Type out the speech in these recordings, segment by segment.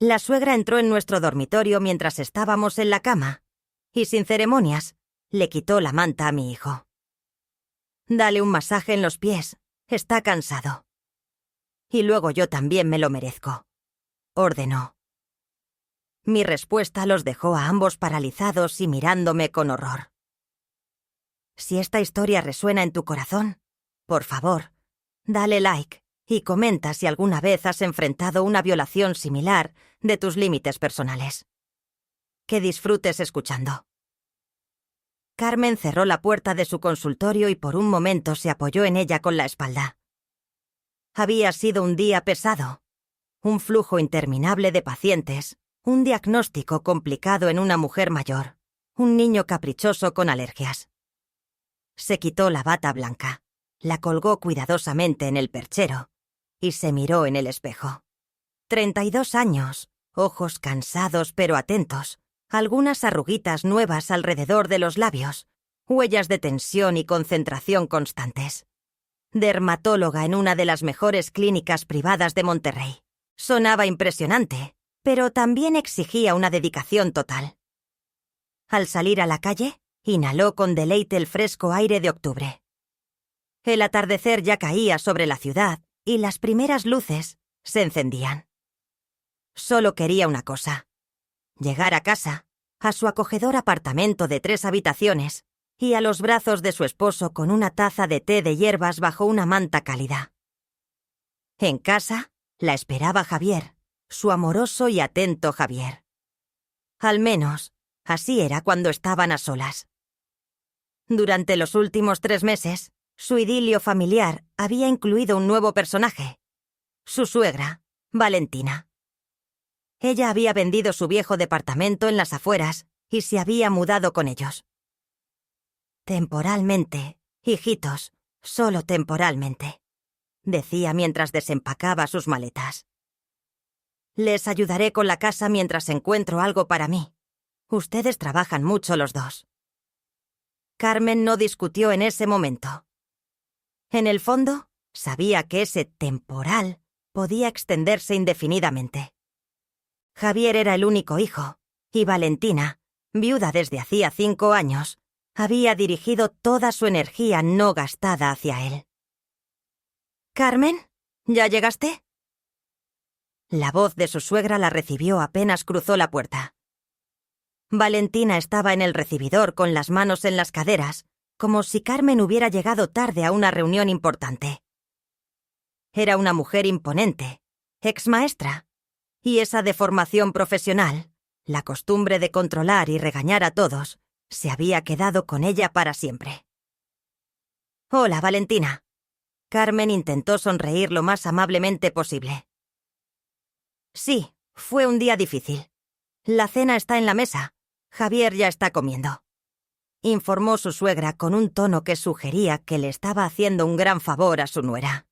La suegra entró en nuestro dormitorio mientras estábamos en la cama y, sin ceremonias, le quitó la manta a mi hijo. «Dale un masaje en los pies. Está cansado. Y luego yo también me lo merezco», ordenó. Mi respuesta los dejó a ambos paralizados y mirándome con horror. Si esta historia resuena en tu corazón, por favor, dale like y comenta si alguna vez has enfrentado una violación similar de tus límites personales. Que disfrutes escuchando. Carmen cerró la puerta de su consultorio y por un momento se apoyó en ella con la espalda. Había sido un día pesado, un flujo interminable de pacientes, un diagnóstico complicado en una mujer mayor, un niño caprichoso con alergias. Se quitó la bata blanca, la colgó cuidadosamente en el perchero y se miró en el espejo. 32 años, ojos cansados pero atentos, algunas arruguitas nuevas alrededor de los labios, huellas de tensión y concentración constantes. Dermatóloga en una de las mejores clínicas privadas de Monterrey. Sonaba impresionante, pero también exigía una dedicación total. Al salir a la calle, inhaló con deleite el fresco aire de octubre. El atardecer ya caía sobre la ciudad y las primeras luces se encendían. Solo quería una cosa: llegar a casa, a su acogedor apartamento de 3 habitaciones, y a los brazos de su esposo con una taza de té de hierbas bajo una manta cálida. En casa, la esperaba Javier, su amoroso y atento Javier. Al menos, así era cuando estaban a solas. Durante los últimos 3 meses, su idilio familiar había incluido un nuevo personaje: su suegra, Valentina. Ella había vendido su viejo departamento en las afueras y se había mudado con ellos. Temporalmente, hijitos, solo temporalmente, decía mientras desempacaba sus maletas. Les ayudaré con la casa mientras encuentro algo para mí. Ustedes trabajan mucho los dos. Carmen no discutió en ese momento. En el fondo, sabía que ese temporal podía extenderse indefinidamente. Javier era el único hijo, y Valentina, viuda desde hacía 5 años, había dirigido toda su energía no gastada hacia él. «¿Carmen? ¿Ya llegaste?» La voz de su suegra la recibió apenas cruzó la puerta. Valentina estaba en el recibidor con las manos en las caderas, como si Carmen hubiera llegado tarde a una reunión importante. Era una mujer imponente, exmaestra, y esa deformación profesional, la costumbre de controlar y regañar a todos, se había quedado con ella para siempre. «Hola, Valentina». Carmen intentó sonreír lo más amablemente posible. «Sí, fue un día difícil. La cena está en la mesa. Javier ya está comiendo», informó su suegra con un tono que sugería que le estaba haciendo un gran favor a su nuera.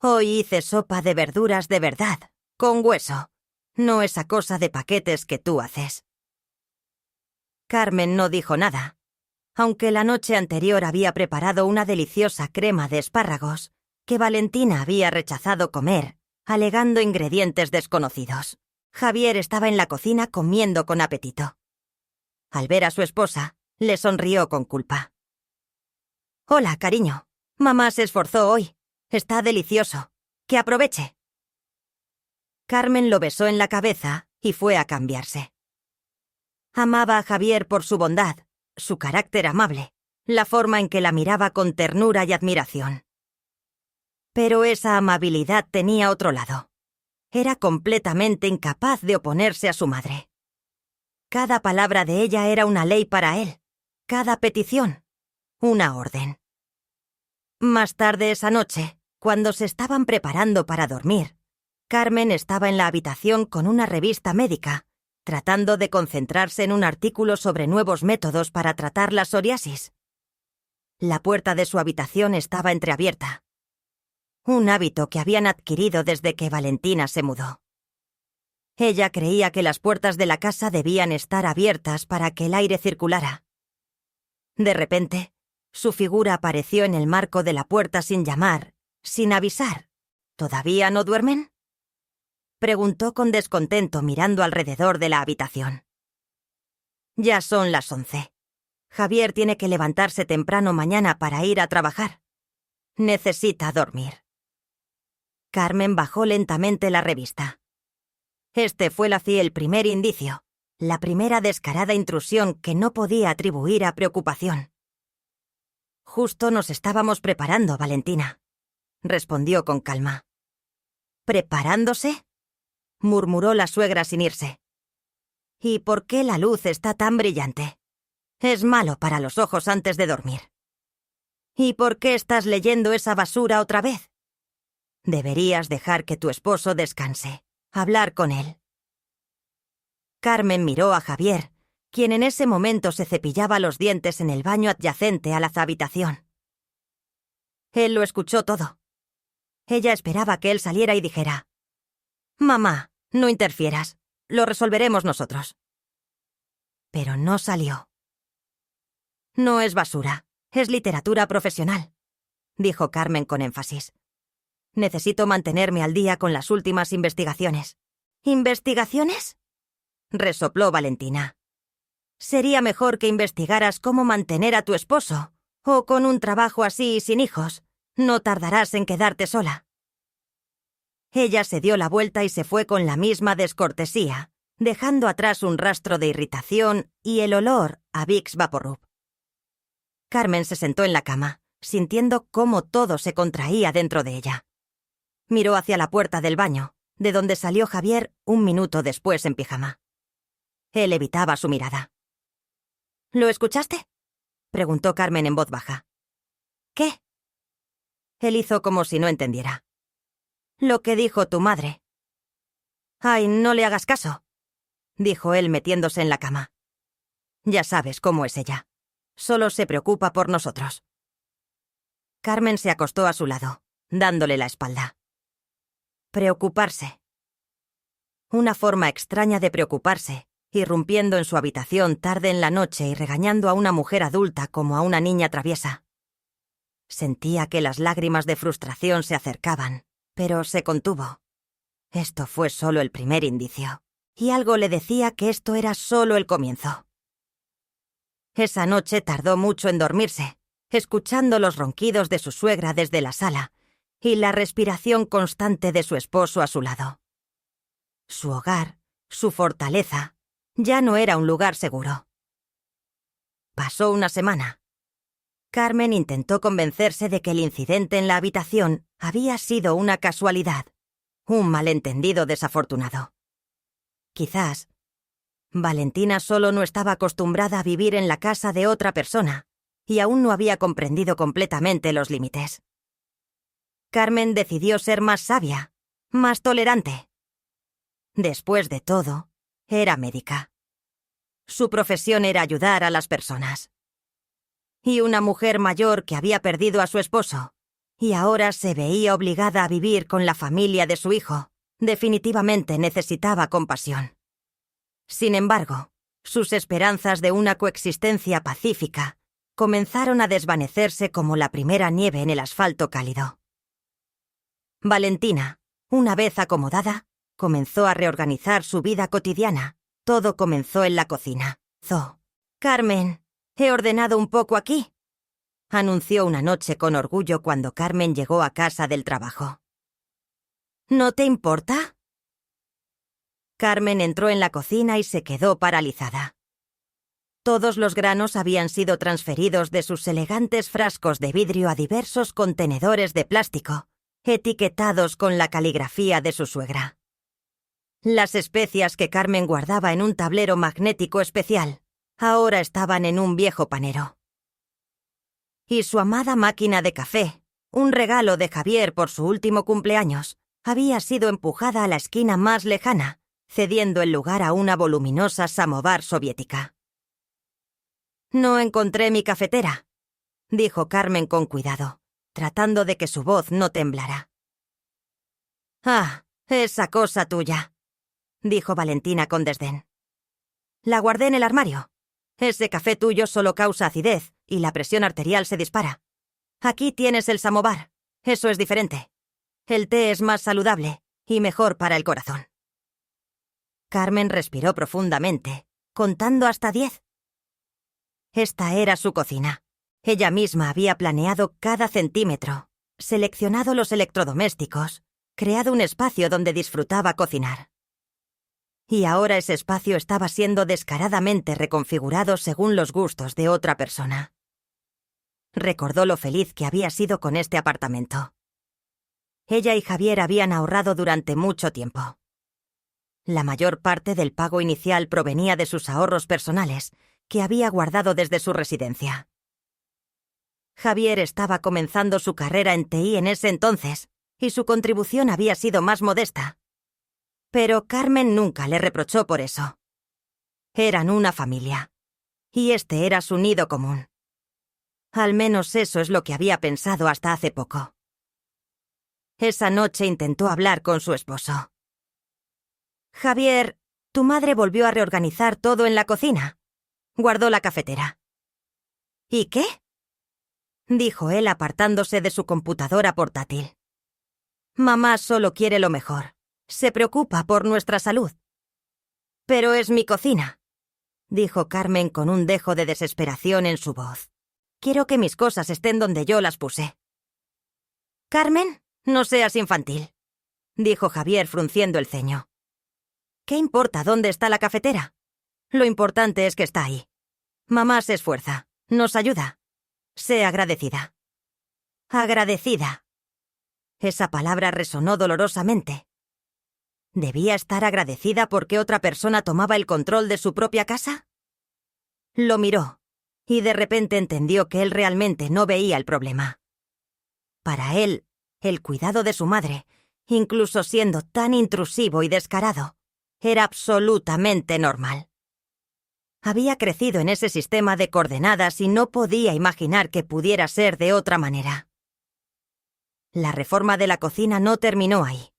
«Hoy hice sopa de verduras de verdad, con hueso, no esa cosa de paquetes que tú haces». Carmen no dijo nada, aunque la noche anterior había preparado una deliciosa crema de espárragos que Valentina había rechazado comer, alegando ingredientes desconocidos. Javier estaba en la cocina comiendo con apetito. Al ver a su esposa, le sonrió con culpa. «Hola, cariño. Mamá se esforzó hoy. Está delicioso. Que aproveche». Carmen lo besó en la cabeza y fue a cambiarse. Amaba a Javier por su bondad, su carácter amable, la forma en que la miraba con ternura y admiración. Pero esa amabilidad tenía otro lado. Era completamente incapaz de oponerse a su madre. Cada palabra de ella era una ley para él, cada petición, una orden. Más tarde esa noche, cuando se estaban preparando para dormir, Carmen estaba en la habitación con una revista médica, tratando de concentrarse en un artículo sobre nuevos métodos para tratar la psoriasis. La puerta de su habitación estaba entreabierta. Un hábito que habían adquirido desde que Valentina se mudó. Ella creía que las puertas de la casa debían estar abiertas para que el aire circulara. De repente, su figura apareció en el marco de la puerta sin llamar, sin avisar. ¿Todavía no duermen? Preguntó con descontento mirando alrededor de la habitación. Ya son las 11. Javier tiene que levantarse temprano mañana para ir a trabajar. Necesita dormir. Carmen bajó lentamente la revista. Este fue el primer indicio, la primera descarada intrusión que no podía atribuir a preocupación. Justo nos estábamos preparando, Valentina, respondió con calma. ¿Preparándose?, murmuró la suegra sin irse. ¿Y por qué la luz está tan brillante? Es malo para los ojos antes de dormir. ¿Y por qué estás leyendo esa basura otra vez? Deberías dejar que tu esposo descanse, hablar con él. Carmen miró a Javier, quien en ese momento se cepillaba los dientes en el baño adyacente a la habitación. Él lo escuchó todo. Ella esperaba que él saliera y dijera: «Mamá, no interfieras, lo resolveremos nosotros». Pero no salió. «No es basura, es literatura profesional», dijo Carmen con énfasis. «Necesito mantenerme al día con las últimas investigaciones». «¿Investigaciones?», resopló Valentina. «Sería mejor que investigaras cómo mantener a tu esposo, o con un trabajo así y sin hijos, no tardarás en quedarte sola». Ella se dio la vuelta y se fue con la misma descortesía, dejando atrás un rastro de irritación y el olor a Vicks Vaporub. Carmen se sentó en la cama, sintiendo cómo todo se contraía dentro de ella. Miró hacia la puerta del baño, de donde salió Javier un minuto después en pijama. Él evitaba su mirada. «¿Lo escuchaste?», preguntó Carmen en voz baja. «¿Qué?». Él hizo como si no entendiera. «Lo que dijo tu madre». «Ay, no le hagas caso», dijo él metiéndose en la cama. «Ya sabes cómo es ella. Solo se preocupa por nosotros». Carmen se acostó a su lado, dándole la espalda. Preocuparse. Una forma extraña de preocuparse, irrumpiendo en su habitación tarde en la noche y regañando a una mujer adulta como a una niña traviesa. Sentía que las lágrimas de frustración se acercaban, pero se contuvo. Esto fue solo el primer indicio, y algo le decía que esto era solo el comienzo. Esa noche tardó mucho en dormirse, escuchando los ronquidos de su suegra desde la sala y la respiración constante de su esposo a su lado. Su hogar, su fortaleza, ya no era un lugar seguro. Pasó una semana. Carmen intentó convencerse de que el incidente en la habitación había sido una casualidad, un malentendido desafortunado. Quizás Valentina solo no estaba acostumbrada a vivir en la casa de otra persona y aún no había comprendido completamente los límites. Carmen decidió ser más sabia, más tolerante. Después de todo, era médica. Su profesión era ayudar a las personas. Y una mujer mayor que había perdido a su esposo y ahora se veía obligada a vivir con la familia de su hijo, definitivamente necesitaba compasión. Sin embargo, sus esperanzas de una coexistencia pacífica comenzaron a desvanecerse como la primera nieve en el asfalto cálido. Valentina, una vez acomodada, comenzó a reorganizar su vida cotidiana. Todo comenzó en la cocina. «Carmen, he ordenado un poco aquí», anunció una noche con orgullo cuando Carmen llegó a casa del trabajo. «¿No te importa?». Carmen entró en la cocina y se quedó paralizada. Todos los granos habían sido transferidos de sus elegantes frascos de vidrio a diversos contenedores de plástico, etiquetados con la caligrafía de su suegra. Las especias que Carmen guardaba en un tablero magnético especial ahora estaban en un viejo panero. Y su amada máquina de café, un regalo de Javier por su último cumpleaños, había sido empujada a la esquina más lejana, cediendo el lugar a una voluminosa samovar soviética. «No encontré mi cafetera», dijo Carmen con cuidado, tratando de que su voz no temblara. «Ah, esa cosa tuya», dijo Valentina con desdén. «La guardé en el armario. Ese café tuyo solo causa acidez y la presión arterial se dispara. Aquí tienes el samovar. Eso es diferente. El té es más saludable y mejor para el corazón». Carmen respiró profundamente, contando hasta 10. Esta era su cocina. Ella misma había planeado cada centímetro, seleccionado los electrodomésticos, creado un espacio donde disfrutaba cocinar. Y ahora ese espacio estaba siendo descaradamente reconfigurado según los gustos de otra persona. Recordó lo feliz que había sido con este apartamento. Ella y Javier habían ahorrado durante mucho tiempo. La mayor parte del pago inicial provenía de sus ahorros personales, que había guardado desde su residencia. Javier estaba comenzando su carrera en TI en ese entonces, y su contribución había sido más modesta. Pero Carmen nunca le reprochó por eso. Eran una familia, y este era su nido común. Al menos eso es lo que había pensado hasta hace poco. Esa noche intentó hablar con su esposo. Javier, tu madre volvió a reorganizar todo en la cocina. Guardó la cafetera. ¿Y qué? Dijo él apartándose de su computadora portátil. Mamá solo quiere lo mejor. Se preocupa por nuestra salud. Pero es mi cocina, dijo Carmen con un dejo de desesperación en su voz. Quiero que mis cosas estén donde yo las puse. Carmen, no seas infantil, dijo Javier frunciendo el ceño. ¿Qué importa dónde está la cafetera? Lo importante es que está ahí. Mamá se esfuerza, nos ayuda. Sé agradecida. Agradecida. Esa palabra resonó dolorosamente. ¿Debía estar agradecida porque otra persona tomaba el control de su propia casa? Lo miró, y de repente entendió que él realmente no veía el problema. Para él, el cuidado de su madre, incluso siendo tan intrusivo y descarado, era absolutamente normal. Había crecido en ese sistema de coordenadas y no podía imaginar que pudiera ser de otra manera. La reforma de la cocina no terminó ahí.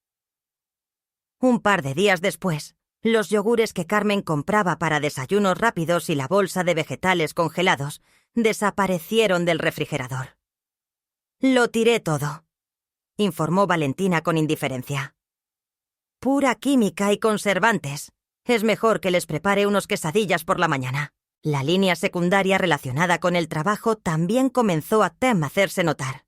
Un par de días después, los yogures que Carmen compraba para desayunos rápidos y la bolsa de vegetales congelados desaparecieron del refrigerador. «Lo tiré todo», informó Valentina con indiferencia. «Pura química y conservantes. Es mejor que les prepare unos quesadillas por la mañana». La línea secundaria relacionada con el trabajo también comenzó a hacerse notar.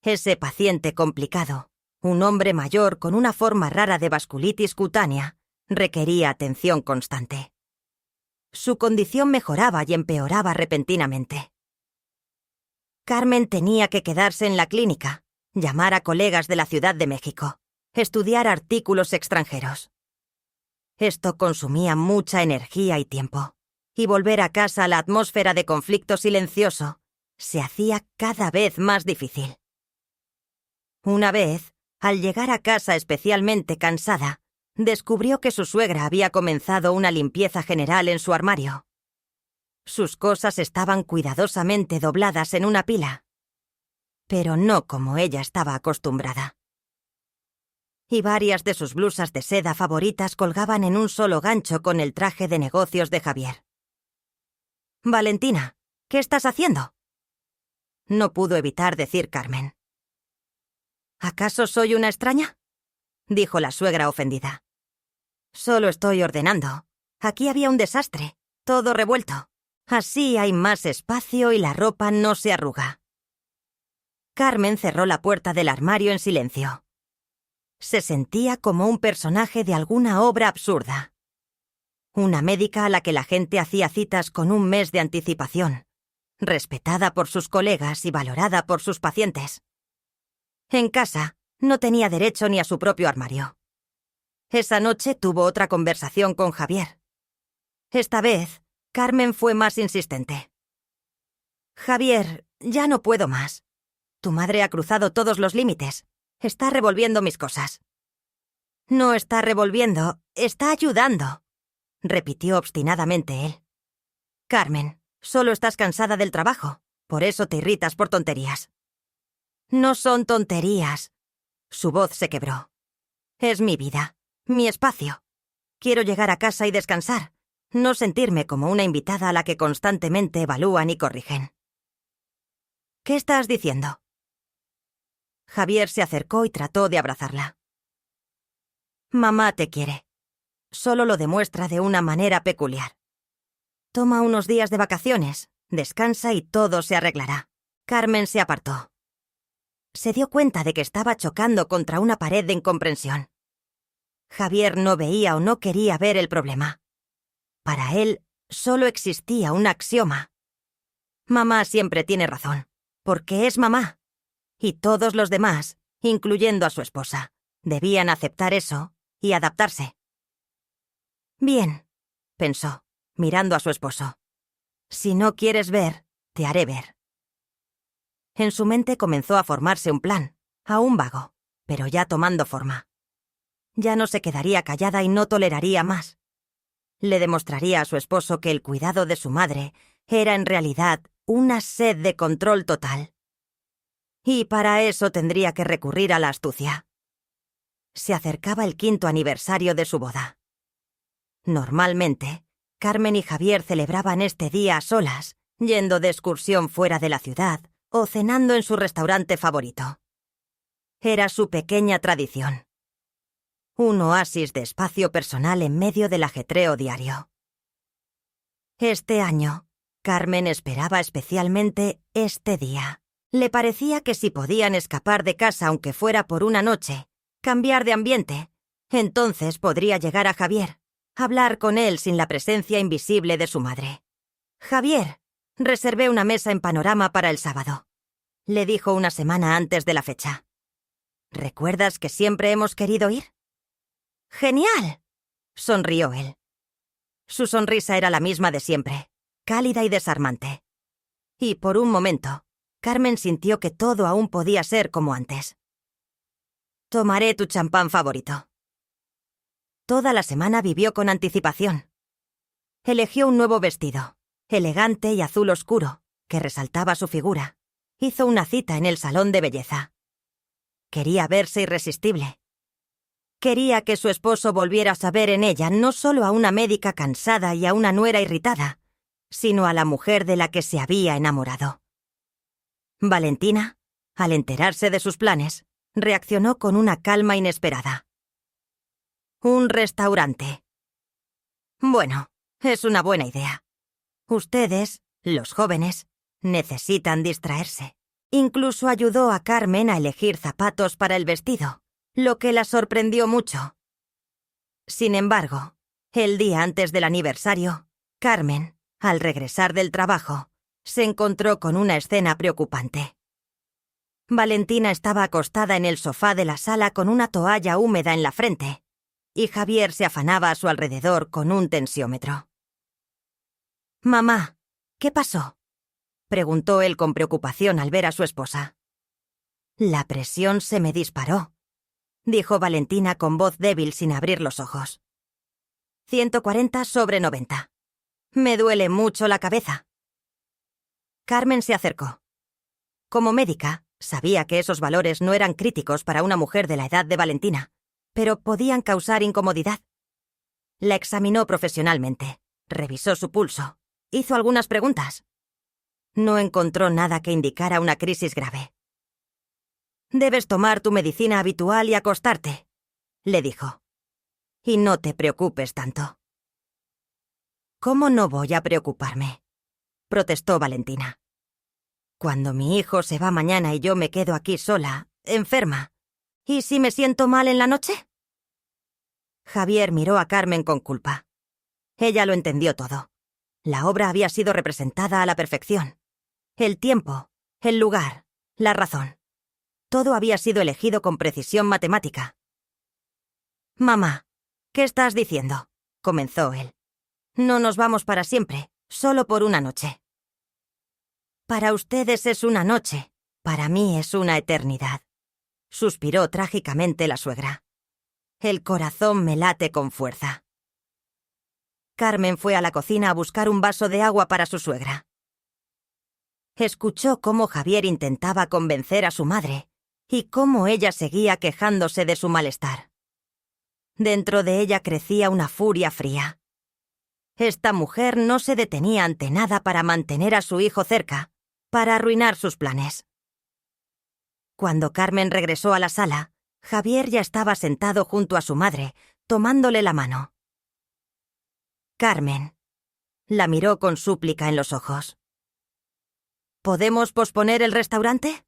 Ese paciente complicado, un hombre mayor con una forma rara de vasculitis cutánea, requería atención constante. Su condición mejoraba y empeoraba repentinamente. Carmen tenía que quedarse en la clínica, llamar a colegas de la Ciudad de México, estudiar artículos extranjeros. Esto consumía mucha energía y tiempo, y volver a casa a la atmósfera de conflicto silencioso se hacía cada vez más difícil. Una vez, al llegar a casa especialmente cansada, descubrió que su suegra había comenzado una limpieza general en su armario. Sus cosas estaban cuidadosamente dobladas en una pila, pero no como ella estaba acostumbrada. Y varias de sus blusas de seda favoritas colgaban en un solo gancho con el traje de negocios de Javier. «Valentina, ¿qué estás haciendo?», no pudo evitar decir Carmen. «¿Acaso soy una extraña?», dijo la suegra ofendida. «Solo estoy ordenando. Aquí había un desastre, todo revuelto. Así hay más espacio y la ropa no se arruga». Carmen cerró la puerta del armario en silencio. Se sentía como un personaje de alguna obra absurda. Una médica a la que la gente hacía citas con un mes de anticipación, respetada por sus colegas y valorada por sus pacientes. En casa, no tenía derecho ni a su propio armario. Esa noche tuvo otra conversación con Javier. Esta vez, Carmen fue más insistente. «Javier, ya no puedo más. Tu madre ha cruzado todos los límites. Está revolviendo mis cosas». «No está revolviendo, está ayudando», repitió obstinadamente él. «Carmen, solo estás cansada del trabajo, por eso te irritas por tonterías». «No son tonterías». Su voz se quebró. «Es mi vida, mi espacio. Quiero llegar a casa y descansar, no sentirme como una invitada a la que constantemente evalúan y corrigen». «¿Qué estás diciendo?». Javier se acercó y trató de abrazarla. «Mamá te quiere. solo lo demuestra de una manera peculiar. Toma unos días de vacaciones, descansa y todo se arreglará. Carmen se apartó. Se dio cuenta de que estaba chocando contra una pared de incomprensión. Javier no veía o no quería ver el problema. Para él solo existía un axioma. Mamá siempre tiene razón, porque es mamá. Y todos los demás, incluyendo a su esposa, debían aceptar eso y adaptarse. Bien, pensó, mirando a su esposo. Si no quieres ver, te haré ver. En su mente comenzó a formarse un plan, aún vago, pero ya tomando forma. Ya no se quedaría callada y no toleraría más. Le demostraría a su esposo que el cuidado de su madre era en realidad una sed de control total. Y para eso tendría que recurrir a la astucia. Se acercaba el 5º aniversario de su boda. Normalmente, Carmen y Javier celebraban este día a solas, yendo de excursión fuera de la ciudad o cenando en su restaurante favorito. Era su pequeña tradición. Un oasis de espacio personal en medio del ajetreo diario. Este año, Carmen esperaba especialmente este día. Le parecía que si podían escapar de casa aunque fuera por una noche, cambiar de ambiente, entonces podría llegar a Javier, hablar con él sin la presencia invisible de su madre. «Javier, reservé una mesa en Panorama para el sábado», le dijo una semana antes de la fecha. «¿Recuerdas que siempre hemos querido ir?» «¡Genial!», sonrió él. Su sonrisa era la misma de siempre, cálida y desarmante. Y por un momento, Carmen sintió que todo aún podía ser como antes. «Tomaré tu champán favorito». Toda la semana vivió con anticipación. Eligió un nuevo vestido, elegante y azul oscuro, que resaltaba su figura. Hizo una cita en el salón de belleza. Quería verse irresistible. Quería que su esposo volviera a saber en ella no solo a una médica cansada y a una nuera irritada, sino a la mujer de la que se había enamorado. Valentina, al enterarse de sus planes, reaccionó con una calma inesperada. «Un restaurante. Bueno, es una buena idea. Ustedes, los jóvenes, necesitan distraerse». Incluso ayudó a Carmen a elegir zapatos para el vestido, lo que la sorprendió mucho. Sin embargo, el día antes del aniversario, Carmen, al regresar del trabajo, se encontró con una escena preocupante. Valentina estaba acostada en el sofá de la sala con una toalla húmeda en la frente, y Javier se afanaba a su alrededor con un tensiómetro. «Mamá, ¿qué pasó?», preguntó él con preocupación al ver a su esposa. «La presión se me disparó», dijo Valentina con voz débil sin abrir los ojos. 140/90. Me duele mucho la cabeza. Carmen se acercó. Como médica, sabía que esos valores no eran críticos para una mujer de la edad de Valentina, pero podían causar incomodidad. La examinó profesionalmente, revisó su pulso, hizo algunas preguntas. No encontró nada que indicara una crisis grave. «Debes tomar tu medicina habitual y acostarte», le dijo. «Y no te preocupes tanto». «¿Cómo no voy a preocuparme?», protestó Valentina. «Cuando mi hijo se va mañana y yo me quedo aquí sola, enferma, ¿y si me siento mal en la noche?». Javier miró a Carmen con culpa. Ella lo entendió todo. La obra había sido representada a la perfección. El tiempo, el lugar, la razón. Todo había sido elegido con precisión matemática. «Mamá, ¿qué estás diciendo?», comenzó él. «No nos vamos para siempre, solo por una noche». «Para ustedes es una noche, para mí es una eternidad», suspiró trágicamente la suegra. «El corazón me late con fuerza». Carmen fue a la cocina a buscar un vaso de agua para su suegra. Escuchó cómo Javier intentaba convencer a su madre y cómo ella seguía quejándose de su malestar. Dentro de ella crecía una furia fría. Esta mujer no se detenía ante nada para mantener a su hijo cerca, para arruinar sus planes. Cuando Carmen regresó a la sala, Javier ya estaba sentado junto a su madre, tomándole la mano, Carmen. La miró con súplica en los ojos. ¿Podemos posponer el restaurante?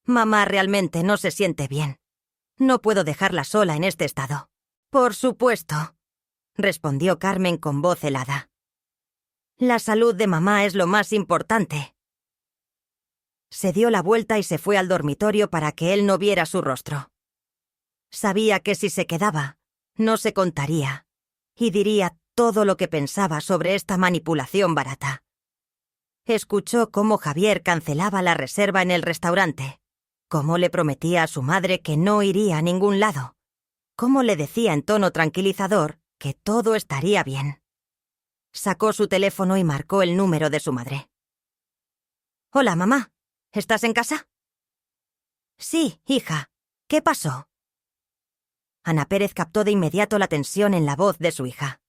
Mamá realmente no se siente bien. No puedo dejarla sola en este estado. Por supuesto, respondió Carmen con voz helada. La salud de mamá es lo más importante. Se dio la vuelta y se fue al dormitorio para que él no viera su rostro. Sabía que si se quedaba, no se contaría, y diría todo lo que pensaba sobre esta manipulación barata. Escuchó cómo Javier cancelaba la reserva en el restaurante, cómo le prometía a su madre que no iría a ningún lado, cómo le decía en tono tranquilizador que todo estaría bien. Sacó su teléfono y marcó el número de su madre. «Hola, mamá. ¿Estás en casa?» «Sí, hija. ¿Qué pasó?» Ana Pérez captó de inmediato la tensión en la voz de su hija.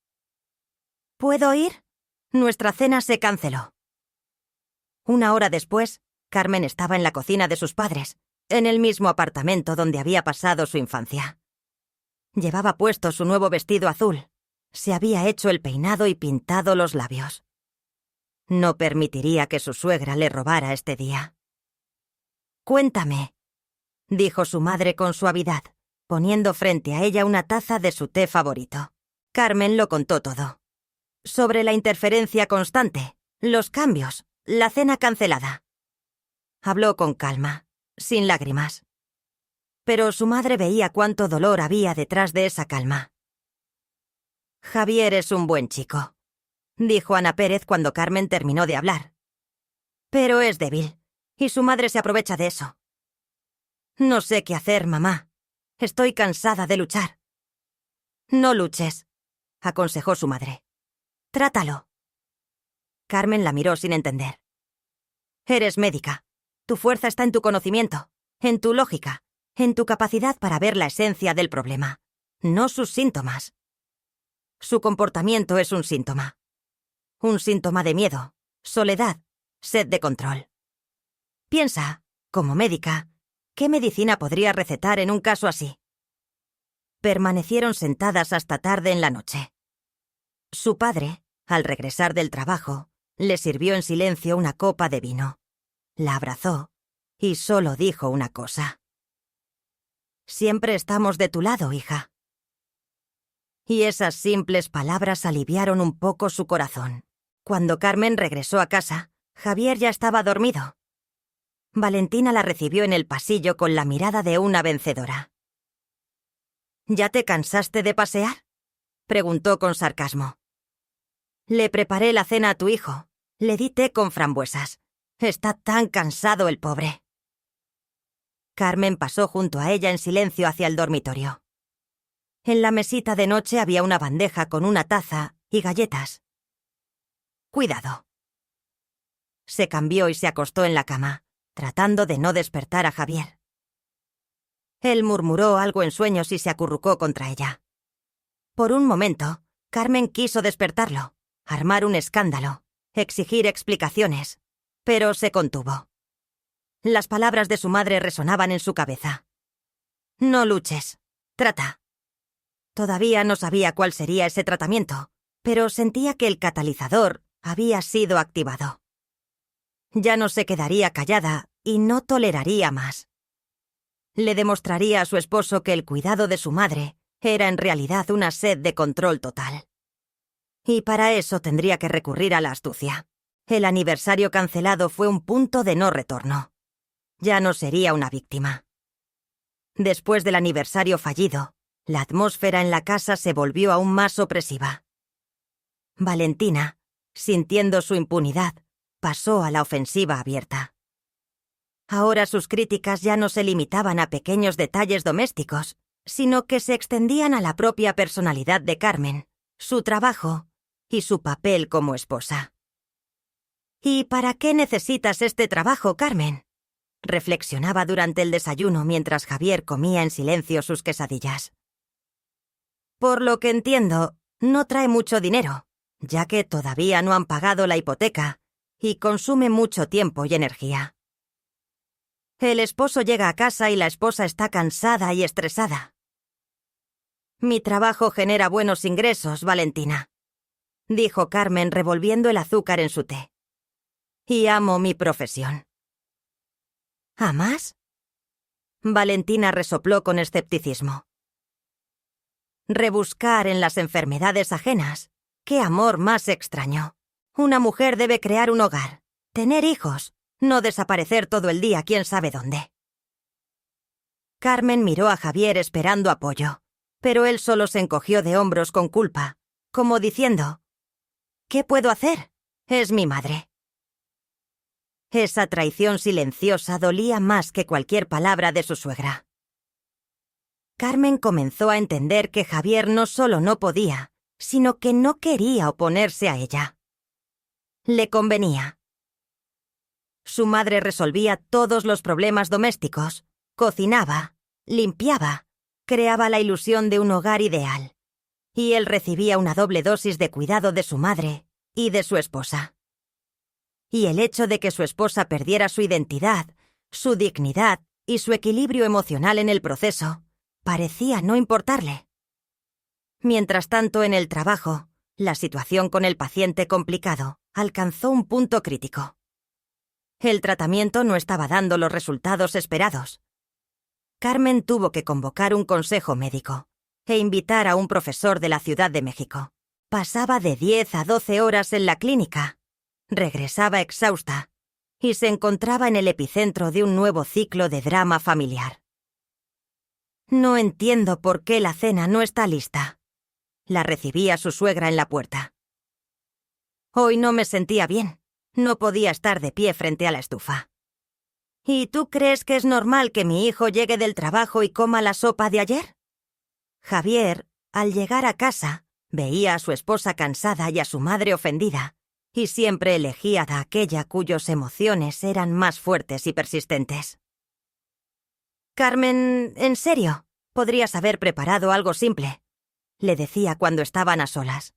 ¿Puedo ir? Nuestra cena se canceló. Una hora después, Carmen estaba en la cocina de sus padres, en el mismo apartamento donde había pasado su infancia. Llevaba puesto su nuevo vestido azul. Se había hecho el peinado y pintado los labios. No permitiría que su suegra le robara este día. «Cuéntame», dijo su madre con suavidad, poniendo frente a ella una taza de su té favorito. Carmen lo contó todo. Sobre la interferencia constante, los cambios, la cena cancelada. Habló con calma, sin lágrimas. Pero su madre veía cuánto dolor había detrás de esa calma. «Javier es un buen chico», dijo Ana Pérez cuando Carmen terminó de hablar. «Pero es débil, y su madre se aprovecha de eso. No sé qué hacer, mamá. Estoy cansada de luchar». «No luches», aconsejó su madre. «Trátalo». Carmen la miró sin entender. «Eres médica. Tu fuerza está en tu conocimiento, en tu lógica, en tu capacidad para ver la esencia del problema, no sus síntomas. Su comportamiento es un síntoma. Un síntoma de miedo, soledad, sed de control. Piensa, como médica, ¿qué medicina podría recetar en un caso así?» Permanecieron sentadas hasta tarde en la noche. Su padre, al regresar del trabajo, le sirvió en silencio una copa de vino. La abrazó y solo dijo una cosa. «Siempre estamos de tu lado, hija». Y esas simples palabras aliviaron un poco su corazón. Cuando Carmen regresó a casa, Javier ya estaba dormido. Valentina la recibió en el pasillo con la mirada de una vencedora. «¿Ya te cansaste de pasear?», preguntó con sarcasmo. «Le preparé la cena a tu hijo. Le di té con frambuesas. Está tan cansado el pobre». Carmen pasó junto a ella en silencio hacia el dormitorio. En la mesita de noche había una bandeja con una taza y galletas. «Cuidado». Se cambió y se acostó en la cama, tratando de no despertar a Javier. Él murmuró algo en sueños y se acurrucó contra ella. Por un momento, Carmen quiso despertarlo, armar un escándalo, exigir explicaciones, pero se contuvo. Las palabras de su madre resonaban en su cabeza. «No luches. Trata». Todavía no sabía cuál sería ese tratamiento, pero sentía que el catalizador había sido activado. Ya no se quedaría callada y no toleraría más. Le demostraría a su esposo que el cuidado de su madre era en realidad una sed de control total. Y para eso tendría que recurrir a la astucia. El aniversario cancelado fue un punto de no retorno. Ya no sería una víctima. Después del aniversario fallido, la atmósfera en la casa se volvió aún más opresiva. Valentina, sintiendo su impunidad, pasó a la ofensiva abierta. Ahora sus críticas ya no se limitaban a pequeños detalles domésticos, sino que se extendían a la propia personalidad de Carmen, su trabajo y su papel como esposa. «¿Y para qué necesitas este trabajo, Carmen?», reflexionaba durante el desayuno mientras Javier comía en silencio sus quesadillas. «Por lo que entiendo, no trae mucho dinero, ya que todavía no han pagado la hipoteca y consume mucho tiempo y energía. El esposo llega a casa y la esposa está cansada y estresada. Mi trabajo genera buenos ingresos, Valentina. dijo Carmen revolviendo el azúcar en su té. Y amo mi profesión. ¿Amas? Valentina resopló con escepticismo. Rebuscar en las enfermedades ajenas. ¡Qué amor más extraño! Una mujer debe crear un hogar, tener hijos, no desaparecer todo el día quién sabe dónde. Carmen miró a Javier esperando apoyo, pero él solo se encogió de hombros con culpa, como diciendo: ¿qué puedo hacer? Es mi madre. Esa traición silenciosa dolía más que cualquier palabra de su suegra. Carmen comenzó a entender que Javier no solo no podía, sino que no quería oponerse a ella. Le convenía. Su madre resolvía todos los problemas domésticos, cocinaba, limpiaba, creaba la ilusión de un hogar ideal. Y él recibía una doble dosis de cuidado de su madre y de su esposa. Y el hecho de que su esposa perdiera su identidad, su dignidad y su equilibrio emocional en el proceso, parecía no importarle. Mientras tanto, en el trabajo, la situación con el paciente complicado alcanzó un punto crítico. El tratamiento no estaba dando los resultados esperados. Carmen tuvo que convocar un consejo médico e invitar a un profesor de la Ciudad de México. Pasaba de 10 a 12 horas en la clínica. Regresaba exhausta y se encontraba en el epicentro de un nuevo ciclo de drama familiar. No entiendo por qué la cena no está lista. La recibía su suegra en la puerta. Hoy no me sentía bien. No podía estar de pie frente a la estufa. ¿Y tú crees que es normal que mi hijo llegue del trabajo y coma la sopa de ayer? Javier, al llegar a casa, veía a su esposa cansada y a su madre ofendida, y siempre elegía a aquella cuyas emociones eran más fuertes y persistentes. Carmen, en serio, podrías haber preparado algo simple, le decía cuando estaban a solas.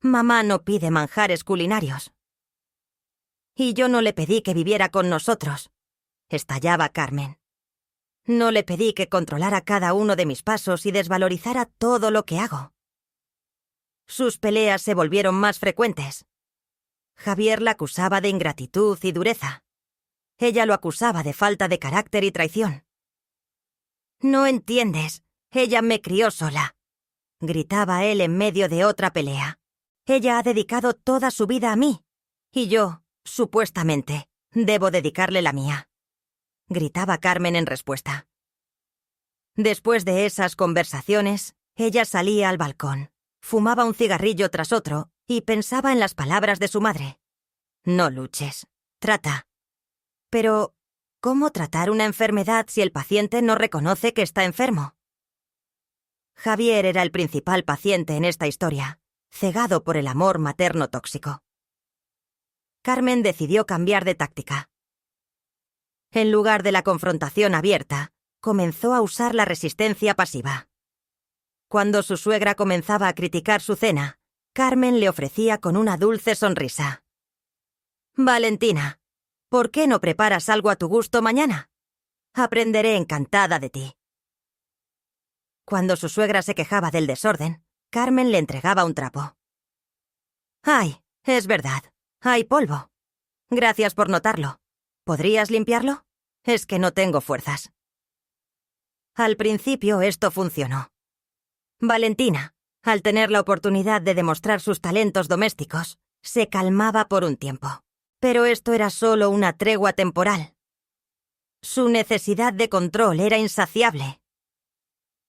Mamá no pide manjares culinarios. Y yo no le pedí que viviera con nosotros, estallaba Carmen. No le pedí que controlara cada uno de mis pasos y desvalorizara todo lo que hago. Sus peleas se volvieron más frecuentes. Javier la acusaba de ingratitud y dureza. Ella lo acusaba de falta de carácter y traición. «No entiendes, ella me crió sola», gritaba él en medio de otra pelea. «Ella ha dedicado toda su vida a mí, y yo, supuestamente, debo dedicarle la mía», gritaba Carmen en respuesta. Después de esas conversaciones, ella salía al balcón, fumaba un cigarrillo tras otro y pensaba en las palabras de su madre. «No luches, trata». Pero, ¿cómo tratar una enfermedad si el paciente no reconoce que está enfermo? Javier era el principal paciente en esta historia, cegado por el amor materno tóxico. Carmen decidió cambiar de táctica. En lugar de la confrontación abierta, comenzó a usar la resistencia pasiva. Cuando su suegra comenzaba a criticar su cena, Carmen le ofrecía con una dulce sonrisa: «Valentina, ¿por qué no preparas algo a tu gusto mañana? Aprenderé encantada de ti». Cuando su suegra se quejaba del desorden, Carmen le entregaba un trapo. «Ay, es verdad, hay polvo. Gracias por notarlo. ¿Podrías limpiarlo? Es que no tengo fuerzas». Al principio esto funcionó. Valentina, al tener la oportunidad de demostrar sus talentos domésticos, se calmaba por un tiempo. Pero esto era solo una tregua temporal. Su necesidad de control era insaciable.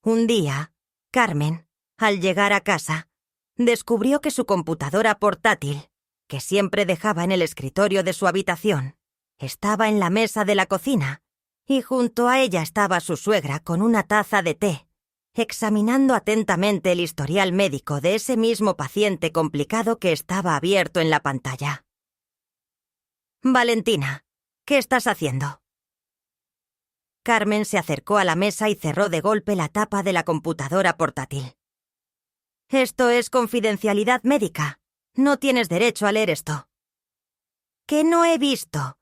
Un día, Carmen, al llegar a casa, descubrió que su computadora portátil, que siempre dejaba en el escritorio de su habitación, estaba en la mesa de la cocina, y junto a ella estaba su suegra con una taza de té, examinando atentamente el historial médico de ese mismo paciente complicado que estaba abierto en la pantalla. «Valentina, ¿qué estás haciendo?». Carmen se acercó a la mesa y cerró de golpe la tapa de la computadora portátil. «Esto es confidencialidad médica. No tienes derecho a leer esto». «¿Qué no he visto?»,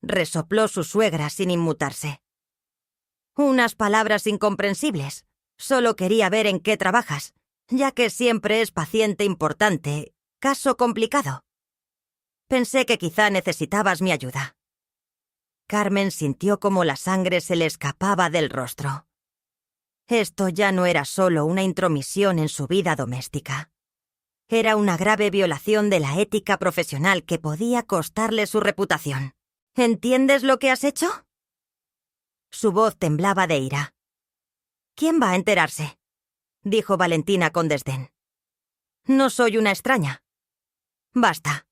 resopló su suegra sin inmutarse. «Unas palabras incomprensibles. Solo quería ver en qué trabajas. ya que siempre es paciente importante, caso complicado. Pensé que quizá necesitabas mi ayuda. Carmen sintió como la sangre se le escapaba del rostro. Esto ya no era solo una intromisión en su vida doméstica. Era una grave violación de la ética profesional que podía costarle su reputación. ¿Entiendes lo que has hecho? Su voz temblaba de ira. ¿Quién va a enterarse?, dijo Valentina con desdén. No soy una extraña. Basta.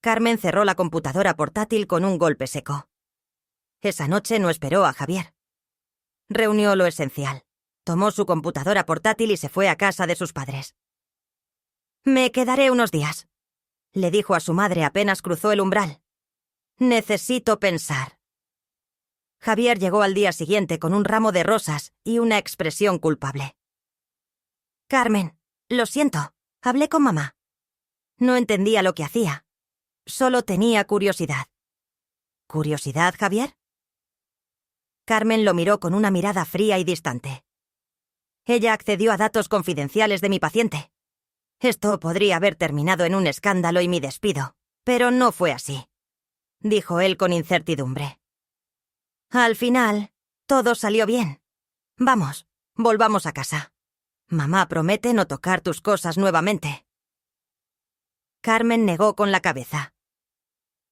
Carmen cerró la computadora portátil con un golpe seco. Esa noche no esperó a Javier. Reunió lo esencial. Tomó su computadora portátil y se fue a casa de sus padres. «Me quedaré unos días», le dijo a su madre apenas cruzó el umbral. «Necesito pensar». Javier llegó al día siguiente con un ramo de rosas y una expresión culpable. «Carmen, lo siento, hablé con mamá. No entendía lo que hacía. Solo tenía curiosidad». «¿Curiosidad, Javier?». Carmen lo miró con una mirada fría y distante. «Ella accedió a datos confidenciales de mi paciente. Esto podría haber terminado en un escándalo y mi despido, pero no fue así», dijo él con incertidumbre. «Al final, todo salió bien. Vamos, volvamos a casa. Mamá promete no tocar tus cosas nuevamente». Carmen negó con la cabeza.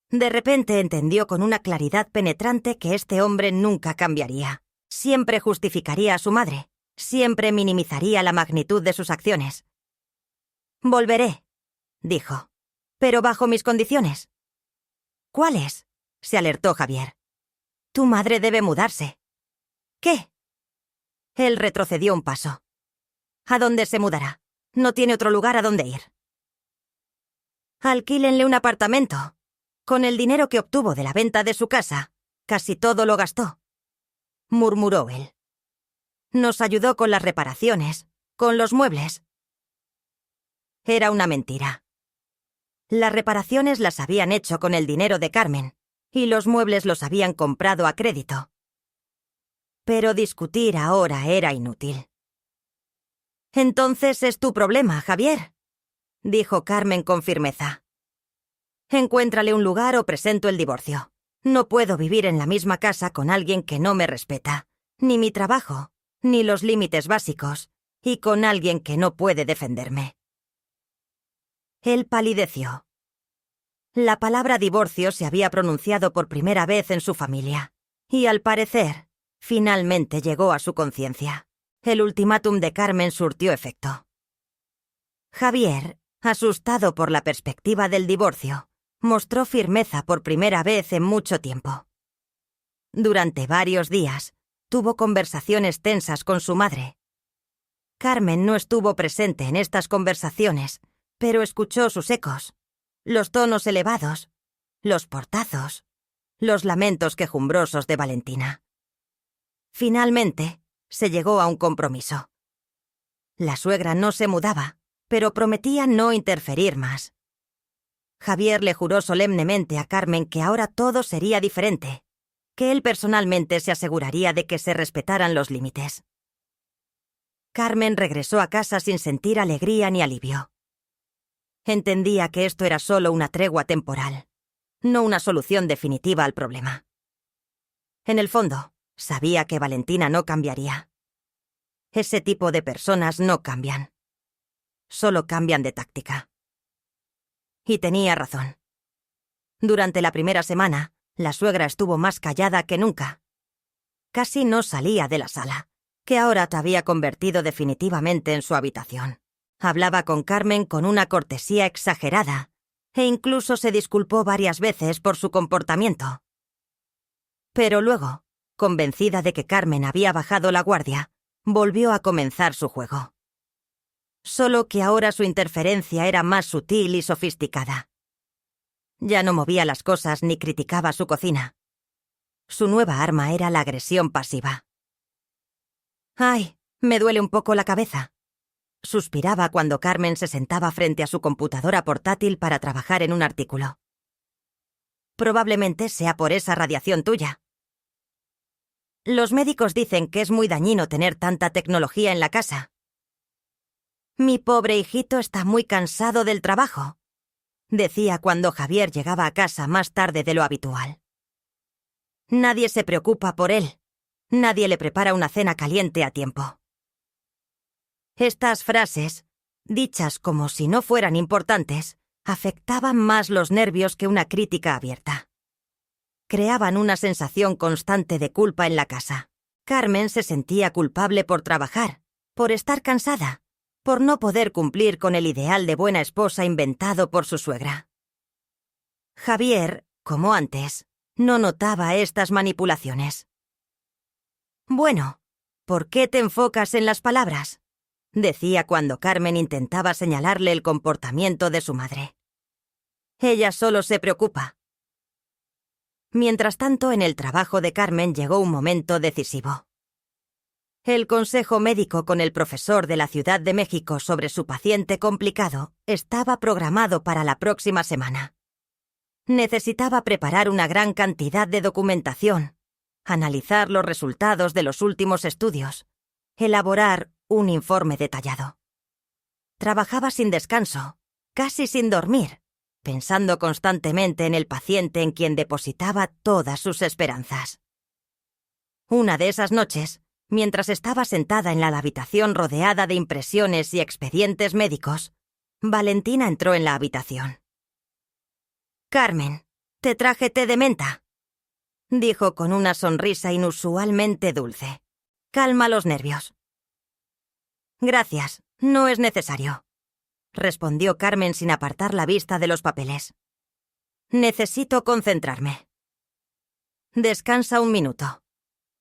De repente entendió con una claridad penetrante que este hombre nunca cambiaría. Siempre justificaría a su madre. Siempre minimizaría la magnitud de sus acciones. «Volveré», dijo, «pero bajo mis condiciones». «¿Cuáles?», se alertó Javier. «Tu madre debe mudarse». «¿Qué?». Él retrocedió un paso. «¿A dónde se mudará? No tiene otro lugar a donde ir». «Alquílenle un apartamento. Con el dinero que obtuvo de la venta de su casa, casi todo lo gastó», murmuró él. «Nos ayudó con las reparaciones, con los muebles». Era una mentira. Las reparaciones las habían hecho con el dinero de Carmen, y los muebles los habían comprado a crédito. Pero discutir ahora era inútil. «Entonces es tu problema, Javier», dijo Carmen con firmeza. «Encuéntrale un lugar o presento el divorcio. No puedo vivir en la misma casa con alguien que no me respeta, ni mi trabajo, ni los límites básicos, y con alguien que no puede defenderme». Él palideció. La palabra divorcio se había pronunciado por primera vez en su familia, y al parecer, finalmente llegó a su conciencia. El ultimátum de Carmen surtió efecto. Javier, asustado por la perspectiva del divorcio, mostró firmeza por primera vez en mucho tiempo. Durante varios días, tuvo conversaciones tensas con su madre. Carmen no estuvo presente en estas conversaciones, pero escuchó sus ecos, los tonos elevados, los portazos, los lamentos quejumbrosos de Valentina. Finalmente, se llegó a un compromiso. La suegra no se mudaba, pero prometía no interferir más. Javier le juró solemnemente a Carmen que ahora todo sería diferente, que él personalmente se aseguraría de que se respetaran los límites. Carmen regresó a casa sin sentir alegría ni alivio. Entendía que esto era solo una tregua temporal, no una solución definitiva al problema. En el fondo, sabía que Valentina no cambiaría. Ese tipo de personas no cambian. Solo cambian de táctica. Y tenía razón. Durante la primera semana, la suegra estuvo más callada que nunca. Casi no salía de la sala, que ahora te había convertido definitivamente en su habitación. Hablaba con Carmen con una cortesía exagerada, e incluso se disculpó varias veces por su comportamiento. Pero luego, convencida de que Carmen había bajado la guardia, volvió a comenzar su juego. Solo que ahora su interferencia era más sutil y sofisticada. Ya no movía las cosas ni criticaba su cocina. Su nueva arma era la agresión pasiva. «Ay, me duele un poco la cabeza», suspiraba cuando Carmen se sentaba frente a su computadora portátil para trabajar en un artículo. «Probablemente sea por esa radiación tuya. Los médicos dicen que es muy dañino tener tanta tecnología en la casa». Mi pobre hijito está muy cansado del trabajo, decía cuando Javier llegaba a casa más tarde de lo habitual. Nadie se preocupa por él. Nadie le prepara una cena caliente a tiempo. Estas frases, dichas como si no fueran importantes, afectaban más los nervios que una crítica abierta. Creaban una sensación constante de culpa en la casa. Carmen se sentía culpable por trabajar, por estar cansada, por no poder cumplir con el ideal de buena esposa inventado por su suegra. Javier, como antes, no notaba estas manipulaciones. «Bueno, ¿por qué te enfocas en las palabras?», decía cuando Carmen intentaba señalarle el comportamiento de su madre. «Ella solo se preocupa». Mientras tanto, en el trabajo de Carmen llegó un momento decisivo. El consejo médico con el profesor de la Ciudad de México sobre su paciente complicado estaba programado para la próxima semana. Necesitaba preparar una gran cantidad de documentación, analizar los resultados de los últimos estudios, elaborar un informe detallado. Trabajaba sin descanso, casi sin dormir, pensando constantemente en el paciente en quien depositaba todas sus esperanzas. Una de esas noches, mientras estaba sentada en la habitación rodeada de impresiones y expedientes médicos, Valentina entró en la habitación. «Carmen, te traje té de menta», dijo con una sonrisa inusualmente dulce. «Calma los nervios». «Gracias, no es necesario», respondió Carmen sin apartar la vista de los papeles. «Necesito concentrarme». «Descansa un minuto»,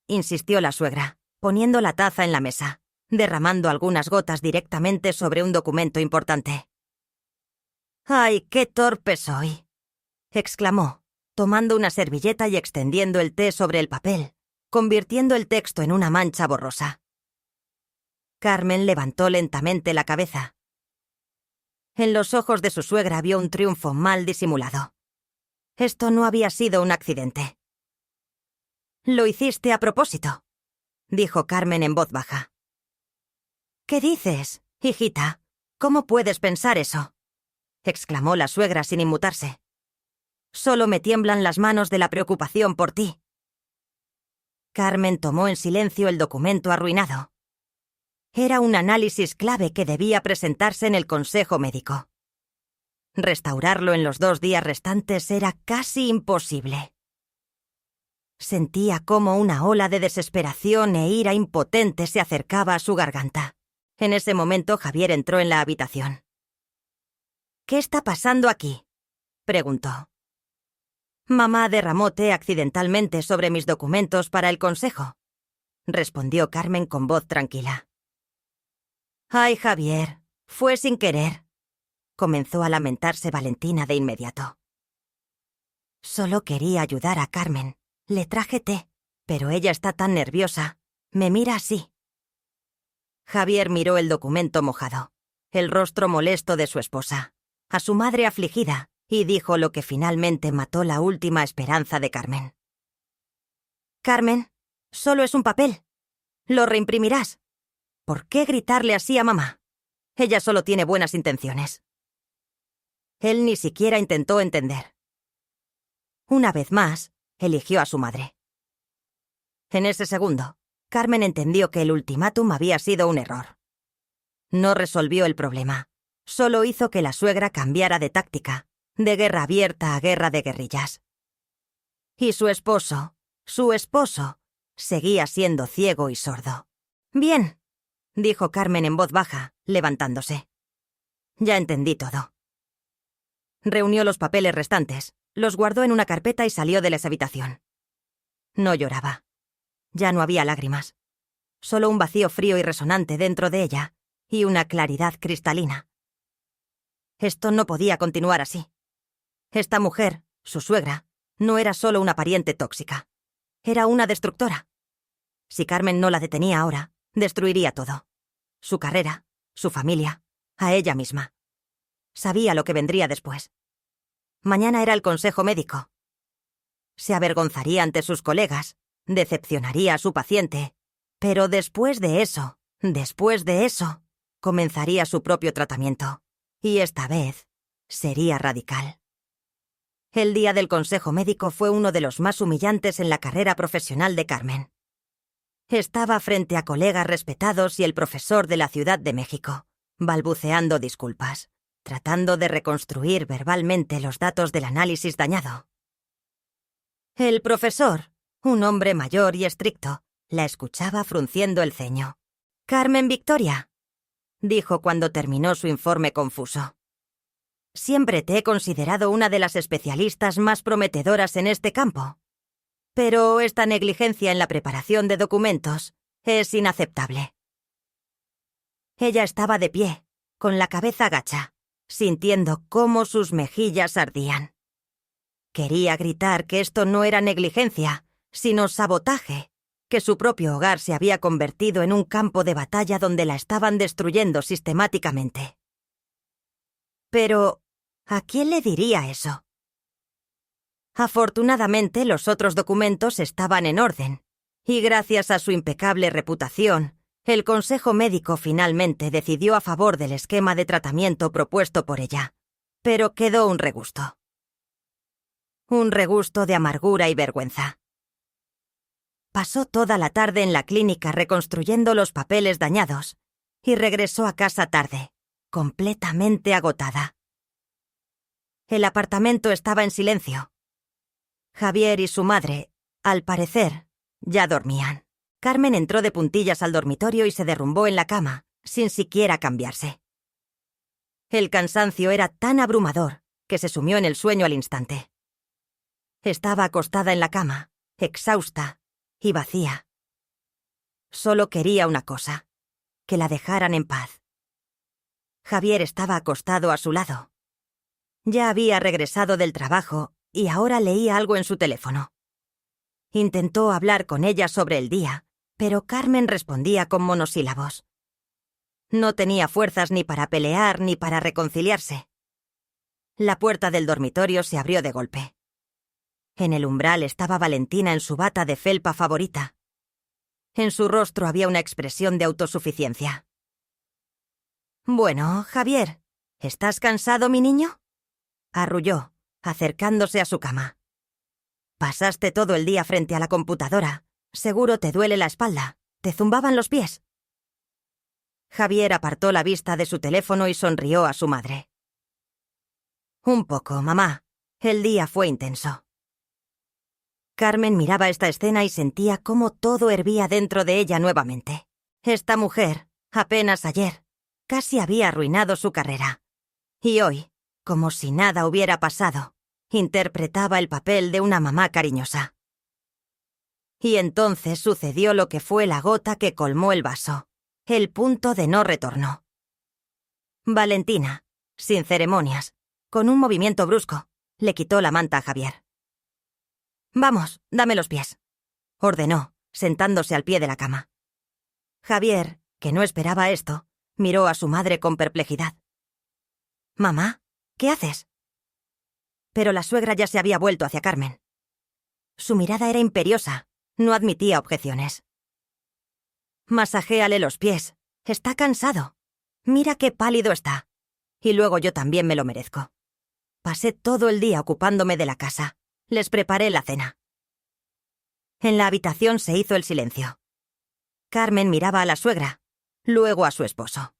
insistió la suegra, poniendo la taza en la mesa, derramando algunas gotas directamente sobre un documento importante. «¡Ay, qué torpe soy!», exclamó, tomando una servilleta y extendiendo el té sobre el papel, convirtiendo el texto en una mancha borrosa. Carmen levantó lentamente la cabeza. En los ojos de su suegra vio un triunfo mal disimulado. Esto no había sido un accidente. «Lo hiciste a propósito», dijo Carmen en voz baja. «¿Qué dices, hijita? ¿Cómo puedes pensar eso?», exclamó la suegra sin inmutarse. «Solo me tiemblan las manos de la preocupación por ti». Carmen tomó en silencio el documento arruinado. Era un análisis clave que debía presentarse en el consejo médico. Restaurarlo en los 2 días restantes era casi imposible. Sentía cómo una ola de desesperación e ira impotente se acercaba a su garganta. En ese momento Javier entró en la habitación. «¿Qué está pasando aquí?», preguntó. «Mamá derramó té accidentalmente sobre mis documentos para el consejo», respondió Carmen con voz tranquila. «Ay, Javier, fue sin querer», comenzó a lamentarse Valentina de inmediato. «Solo quería ayudar a Carmen. Le traje té, pero ella está tan nerviosa. Me mira así». Javier miró el documento mojado, el rostro molesto de su esposa, a su madre afligida, y dijo lo que finalmente mató la última esperanza de Carmen. «Carmen, solo es un papel. Lo reimprimirás. ¿Por qué gritarle así a mamá? Ella solo tiene buenas intenciones». Él ni siquiera intentó entender. Una vez más, eligió a su madre. En ese segundo, Carmen entendió que el ultimátum había sido un error. No resolvió el problema, solo hizo que la suegra cambiara de táctica, de guerra abierta a guerra de guerrillas. Y su esposo, seguía siendo ciego y sordo. «Bien», dijo Carmen en voz baja, levantándose. «Ya entendí todo». Reunió los papeles restantes, los guardó en una carpeta y salió de la habitación. No lloraba. Ya no había lágrimas. Solo un vacío frío y resonante dentro de ella, y una claridad cristalina. Esto no podía continuar así. Esta mujer, su suegra, no era solo una pariente tóxica. Era una destructora. Si Carmen no la detenía ahora, destruiría todo. Su carrera, su familia, a ella misma. Sabía lo que vendría después. Mañana era el consejo médico. Se avergonzaría ante sus colegas, decepcionaría a su paciente. Pero después de eso, comenzaría su propio tratamiento, y esta vez sería radical. El día del consejo médico fue uno de los más humillantes en la carrera profesional de Carmen. Estaba frente a colegas respetados y el profesor de la Ciudad de México, balbuceando disculpas, tratando de reconstruir verbalmente los datos del análisis dañado. El profesor, un hombre mayor y estricto, la escuchaba frunciendo el ceño. «Carmen Victoria», dijo cuando terminó su informe confuso. «Siempre te he considerado una de las especialistas más prometedoras en este campo. Pero esta negligencia en la preparación de documentos es inaceptable». Ella estaba de pie, con la cabeza gacha, sintiendo cómo sus mejillas ardían. Quería gritar que esto no era negligencia, sino sabotaje, que su propio hogar se había convertido en un campo de batalla donde la estaban destruyendo sistemáticamente. Pero, ¿a quién le diría eso? Afortunadamente, los otros documentos estaban en orden, y gracias a su impecable reputación, el Consejo Médico finalmente decidió a favor del esquema de tratamiento propuesto por ella, pero quedó un regusto. Un regusto de amargura y vergüenza. Pasó toda la tarde en la clínica reconstruyendo los papeles dañados y regresó a casa tarde, completamente agotada. El apartamento estaba en silencio. Javier y su madre, al parecer, ya dormían. Carmen entró de puntillas al dormitorio y se derrumbó en la cama, sin siquiera cambiarse. El cansancio era tan abrumador que se sumió en el sueño al instante. Estaba acostada en la cama, exhausta y vacía. Solo quería una cosa, que la dejaran en paz. Javier estaba acostado a su lado. Ya había regresado del trabajo y ahora leía algo en su teléfono. Intentó hablar con ella sobre el día, pero Carmen respondía con monosílabos. No tenía fuerzas ni para pelear ni para reconciliarse. La puerta del dormitorio se abrió de golpe. En el umbral estaba Valentina en su bata de felpa favorita. En su rostro había una expresión de autosuficiencia. «Bueno, Javier, ¿estás cansado, mi niño?», arrulló, acercándose a su cama. «Pasaste todo el día frente a la computadora. Seguro te duele la espalda. ¿Te zumbaban los pies?». Javier apartó la vista de su teléfono y sonrió a su madre. «Un poco, mamá. El día fue intenso». Carmen miraba esta escena y sentía cómo todo hervía dentro de ella nuevamente. Esta mujer, apenas ayer, casi había arruinado su carrera. Y hoy, como si nada hubiera pasado, interpretaba el papel de una mamá cariñosa. Y entonces sucedió lo que fue la gota que colmó el vaso, el punto de no retorno. Valentina, sin ceremonias, con un movimiento brusco, le quitó la manta a Javier. «Vamos, dame los pies», ordenó, sentándose al pie de la cama. Javier, que no esperaba esto, miró a su madre con perplejidad. «Mamá, ¿qué haces?». Pero la suegra ya se había vuelto hacia Carmen. Su mirada era imperiosa, no admitía objeciones. «Masajéale los pies, está cansado. Mira qué pálido está. Y luego yo también me lo merezco. Pasé todo el día ocupándome de la casa. Les preparé la cena». En la habitación se hizo el silencio. Carmen miraba a la suegra, luego a su esposo.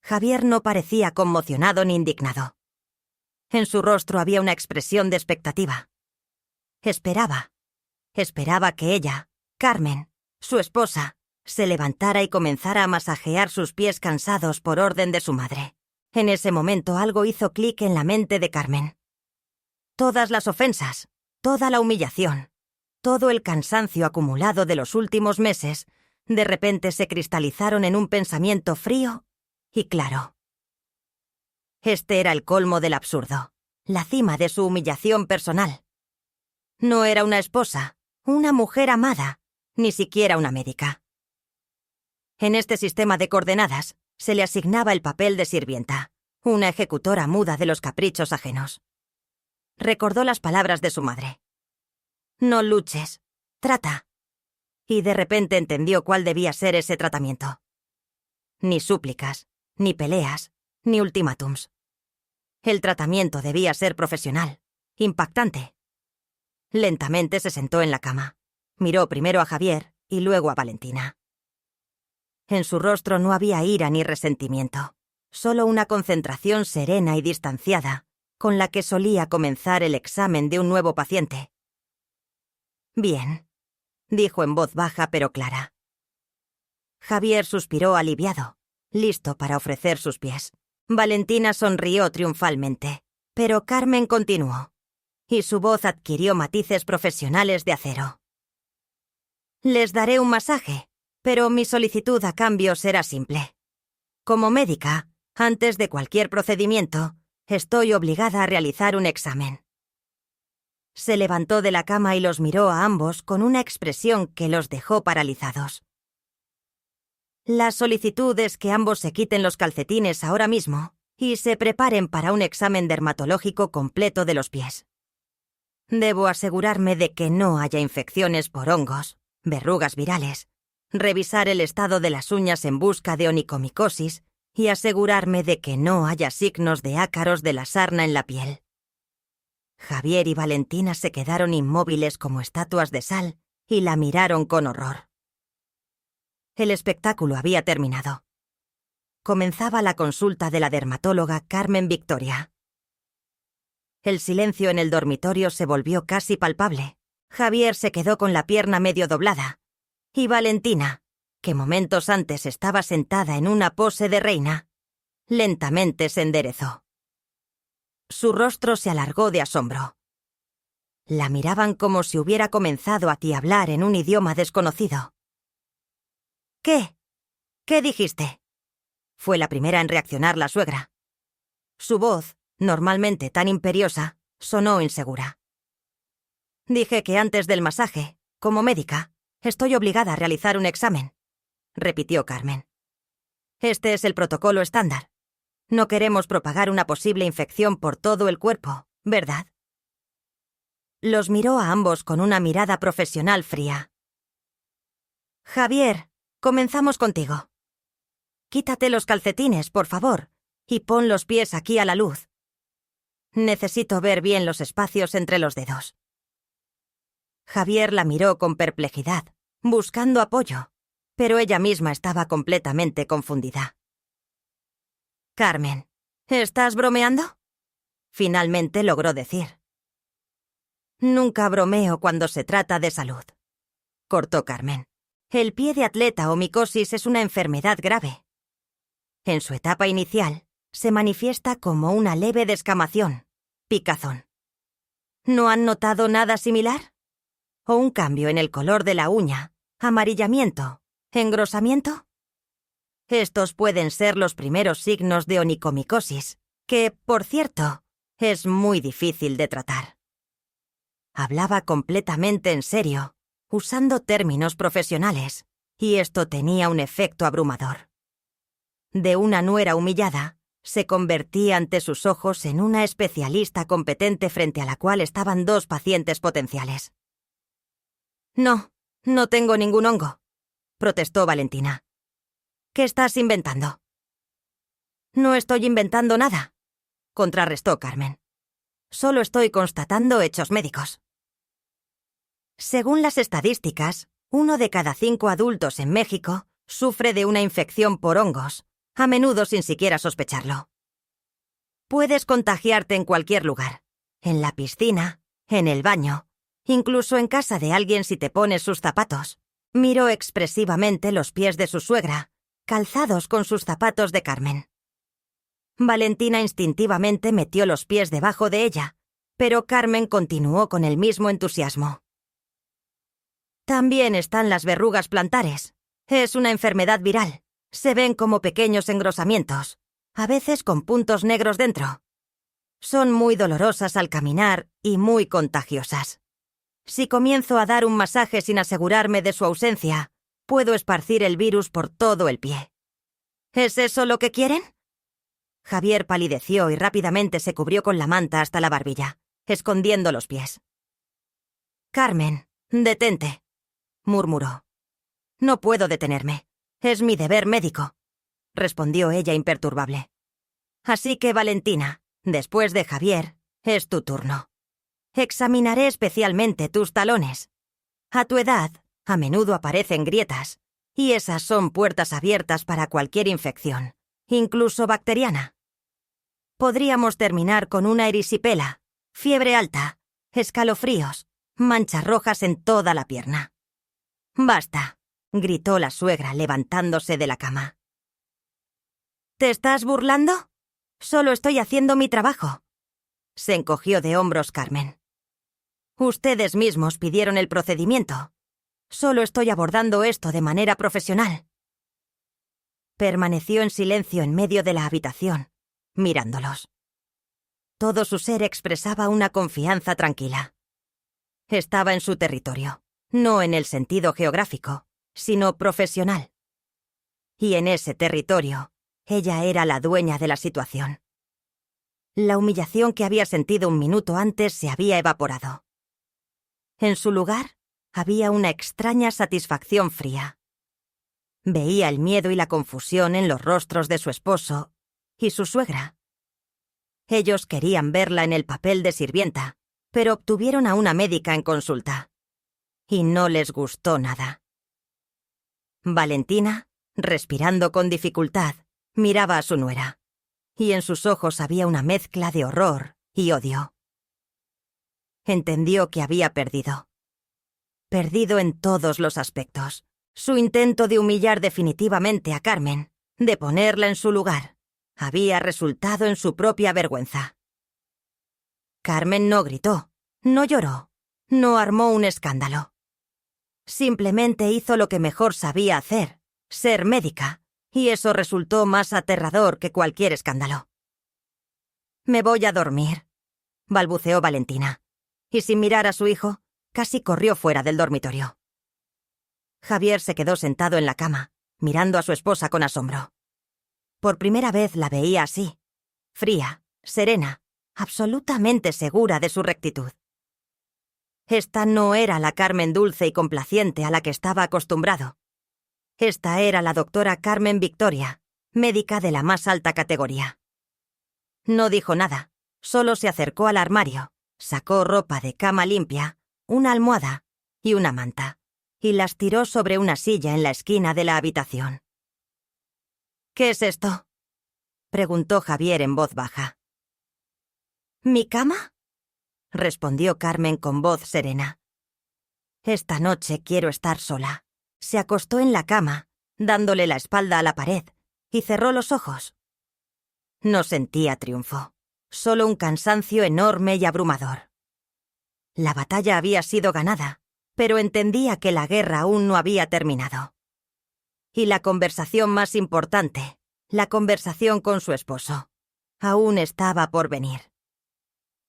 Javier no parecía conmocionado ni indignado. En su rostro había una expresión de expectativa. Esperaba que ella, Carmen, su esposa, se levantara y comenzara a masajear sus pies cansados por orden de su madre. En ese momento algo hizo clic en la mente de Carmen. Todas las ofensas, toda la humillación, todo el cansancio acumulado de los últimos meses, de repente se cristalizaron en un pensamiento frío y claro. Este era el colmo del absurdo, la cima de su humillación personal. No era una esposa, una mujer amada, ni siquiera una médica. En este sistema de coordenadas se le asignaba el papel de sirvienta, una ejecutora muda de los caprichos ajenos. Recordó las palabras de su madre. «No luches, trata». Y de repente entendió cuál debía ser ese tratamiento. ni súplicas, ni peleas, ni ultimátums. El tratamiento debía ser profesional, impactante. Lentamente se sentó en la cama. Miró primero a Javier y luego a Valentina. En su rostro no había ira ni resentimiento, solo una concentración serena y distanciada, con la que solía comenzar el examen de un nuevo paciente. «Bien», dijo en voz baja pero clara. Javier suspiró aliviado, listo para ofrecer sus pies. Valentina sonrió triunfalmente, pero Carmen continuó, y su voz adquirió matices profesionales de acero. «Les daré un masaje, pero mi solicitud a cambio será simple. Como médica, antes de cualquier procedimiento, estoy obligada a realizar un examen». Se levantó de la cama y los miró a ambos con una expresión que los dejó paralizados. «La solicitud es que ambos se quiten los calcetines ahora mismo y se preparen para un examen dermatológico completo de los pies. Debo asegurarme de que no haya infecciones por hongos, verrugas virales, revisar el estado de las uñas en busca de onicomicosis y asegurarme de que no haya signos de ácaros de la sarna en la piel». Javier y Valentina se quedaron inmóviles como estatuas de sal y la miraron con horror. El espectáculo había terminado. Comenzaba la consulta de la dermatóloga Carmen Victoria. El silencio en el dormitorio se volvió casi palpable. Javier se quedó con la pierna medio doblada. Y Valentina, que momentos antes estaba sentada en una pose de reina, lentamente se enderezó. Su rostro se alargó de asombro. La miraban como si hubiera comenzado a hablar en un idioma desconocido. «¿Qué? ¿Qué dijiste?», fue la primera en reaccionar la suegra. Su voz, normalmente tan imperiosa, sonó insegura. «Dije que antes del masaje, como médica, estoy obligada a realizar un examen», repitió Carmen. «Este es el protocolo estándar. No queremos propagar una posible infección por todo el cuerpo, ¿verdad?». Los miró a ambos con una mirada profesional fría. «Javier, comenzamos contigo. Quítate los calcetines, por favor, y pon los pies aquí a la luz. Necesito ver bien los espacios entre los dedos». Javier la miró con perplejidad, buscando apoyo, pero ella misma estaba completamente confundida. «Carmen, ¿estás bromeando?», finalmente logró decir. «Nunca bromeo cuando se trata de salud», cortó Carmen. «El pie de atleta o micosis es una enfermedad grave. En su etapa inicial, se manifiesta como una leve descamación, picazón. ¿No han notado nada similar? ¿O un cambio en el color de la uña, amarillamiento, engrosamiento? Estos pueden ser los primeros signos de onicomicosis, que, por cierto, es muy difícil de tratar». Hablaba completamente en serio, usando términos profesionales, y esto tenía un efecto abrumador. De una nuera humillada, se convertía ante sus ojos en una especialista competente frente a la cual estaban dos pacientes potenciales. «No, no tengo ningún hongo», protestó Valentina. «¿Qué estás inventando?». «No estoy inventando nada», contrarrestó Carmen. «Solo estoy constatando hechos médicos». Según las estadísticas, 1 de cada 5 adultos en México sufre de una infección por hongos, a menudo sin siquiera sospecharlo. Puedes contagiarte en cualquier lugar, en la piscina, en el baño, incluso en casa de alguien si te pones sus zapatos. Miró expresivamente los pies de su suegra, calzados con sus zapatos de Carmen. Valentina instintivamente metió los pies debajo de ella, pero Carmen continuó con el mismo entusiasmo. «También están las verrugas plantares. Es una enfermedad viral. Se ven como pequeños engrosamientos, a veces con puntos negros dentro. Son muy dolorosas al caminar y muy contagiosas. Si comienzo a dar un masaje sin asegurarme de su ausencia, puedo esparcir el virus por todo el pie. ¿Es eso lo que quieren?». Javier palideció y rápidamente se cubrió con la manta hasta la barbilla, escondiendo los pies. «Carmen, detente», murmuró. «No puedo detenerme. Es mi deber médico», respondió ella imperturbable. Así que, Valentina, después de Javier, es tu turno. Examinaré especialmente tus talones. A tu edad, a menudo aparecen grietas, y esas son puertas abiertas para cualquier infección, incluso bacteriana. Podríamos terminar con una erisipela, fiebre alta, escalofríos, manchas rojas en toda la pierna. «Basta», gritó la suegra levantándose de la cama. «¿Te estás burlando? Solo estoy haciendo mi trabajo». Se encogió de hombros Carmen. «Ustedes mismos pidieron el procedimiento. Solo estoy abordando esto de manera profesional». Permaneció en silencio en medio de la habitación, mirándolos. Todo su ser expresaba una confianza tranquila. Estaba en su territorio, no en el sentido geográfico, sino profesional. Y en ese territorio, ella era la dueña de la situación. La humillación que había sentido un minuto antes se había evaporado. En su lugar, había una extraña satisfacción fría. Veía el miedo y la confusión en los rostros de su esposo y su suegra. Ellos querían verla en el papel de sirvienta, pero obtuvieron a una médica en consulta. Y no les gustó nada. Valentina, respirando con dificultad, miraba a su nuera, y en sus ojos había una mezcla de horror y odio. Entendió que había perdido. Perdido en todos los aspectos. Su intento de humillar definitivamente a Carmen, de ponerla en su lugar, había resultado en su propia vergüenza. Carmen no gritó, no lloró, no armó un escándalo. Simplemente hizo lo que mejor sabía hacer, ser médica, y eso resultó más aterrador que cualquier escándalo. «Me voy a dormir», balbuceó Valentina, y sin mirar a su hijo, casi corrió fuera del dormitorio. Javier se quedó sentado en la cama, mirando a su esposa con asombro. Por primera vez la veía así, fría, serena, absolutamente segura de su rectitud. Esta no era la Carmen dulce y complaciente a la que estaba acostumbrado. Esta era la doctora Carmen Victoria, médica de la más alta categoría. No dijo nada, solo se acercó al armario, sacó ropa de cama limpia, una almohada y una manta, y las tiró sobre una silla en la esquina de la habitación. «¿Qué es esto?», preguntó Javier en voz baja. «¿Mi cama?», respondió Carmen con voz serena. «Esta noche quiero estar sola». Se acostó en la cama, dándole la espalda a la pared, y cerró los ojos. No sentía triunfo, solo un cansancio enorme y abrumador. La batalla había sido ganada, pero entendía que la guerra aún no había terminado. Y la conversación más importante, la conversación con su esposo, aún estaba por venir.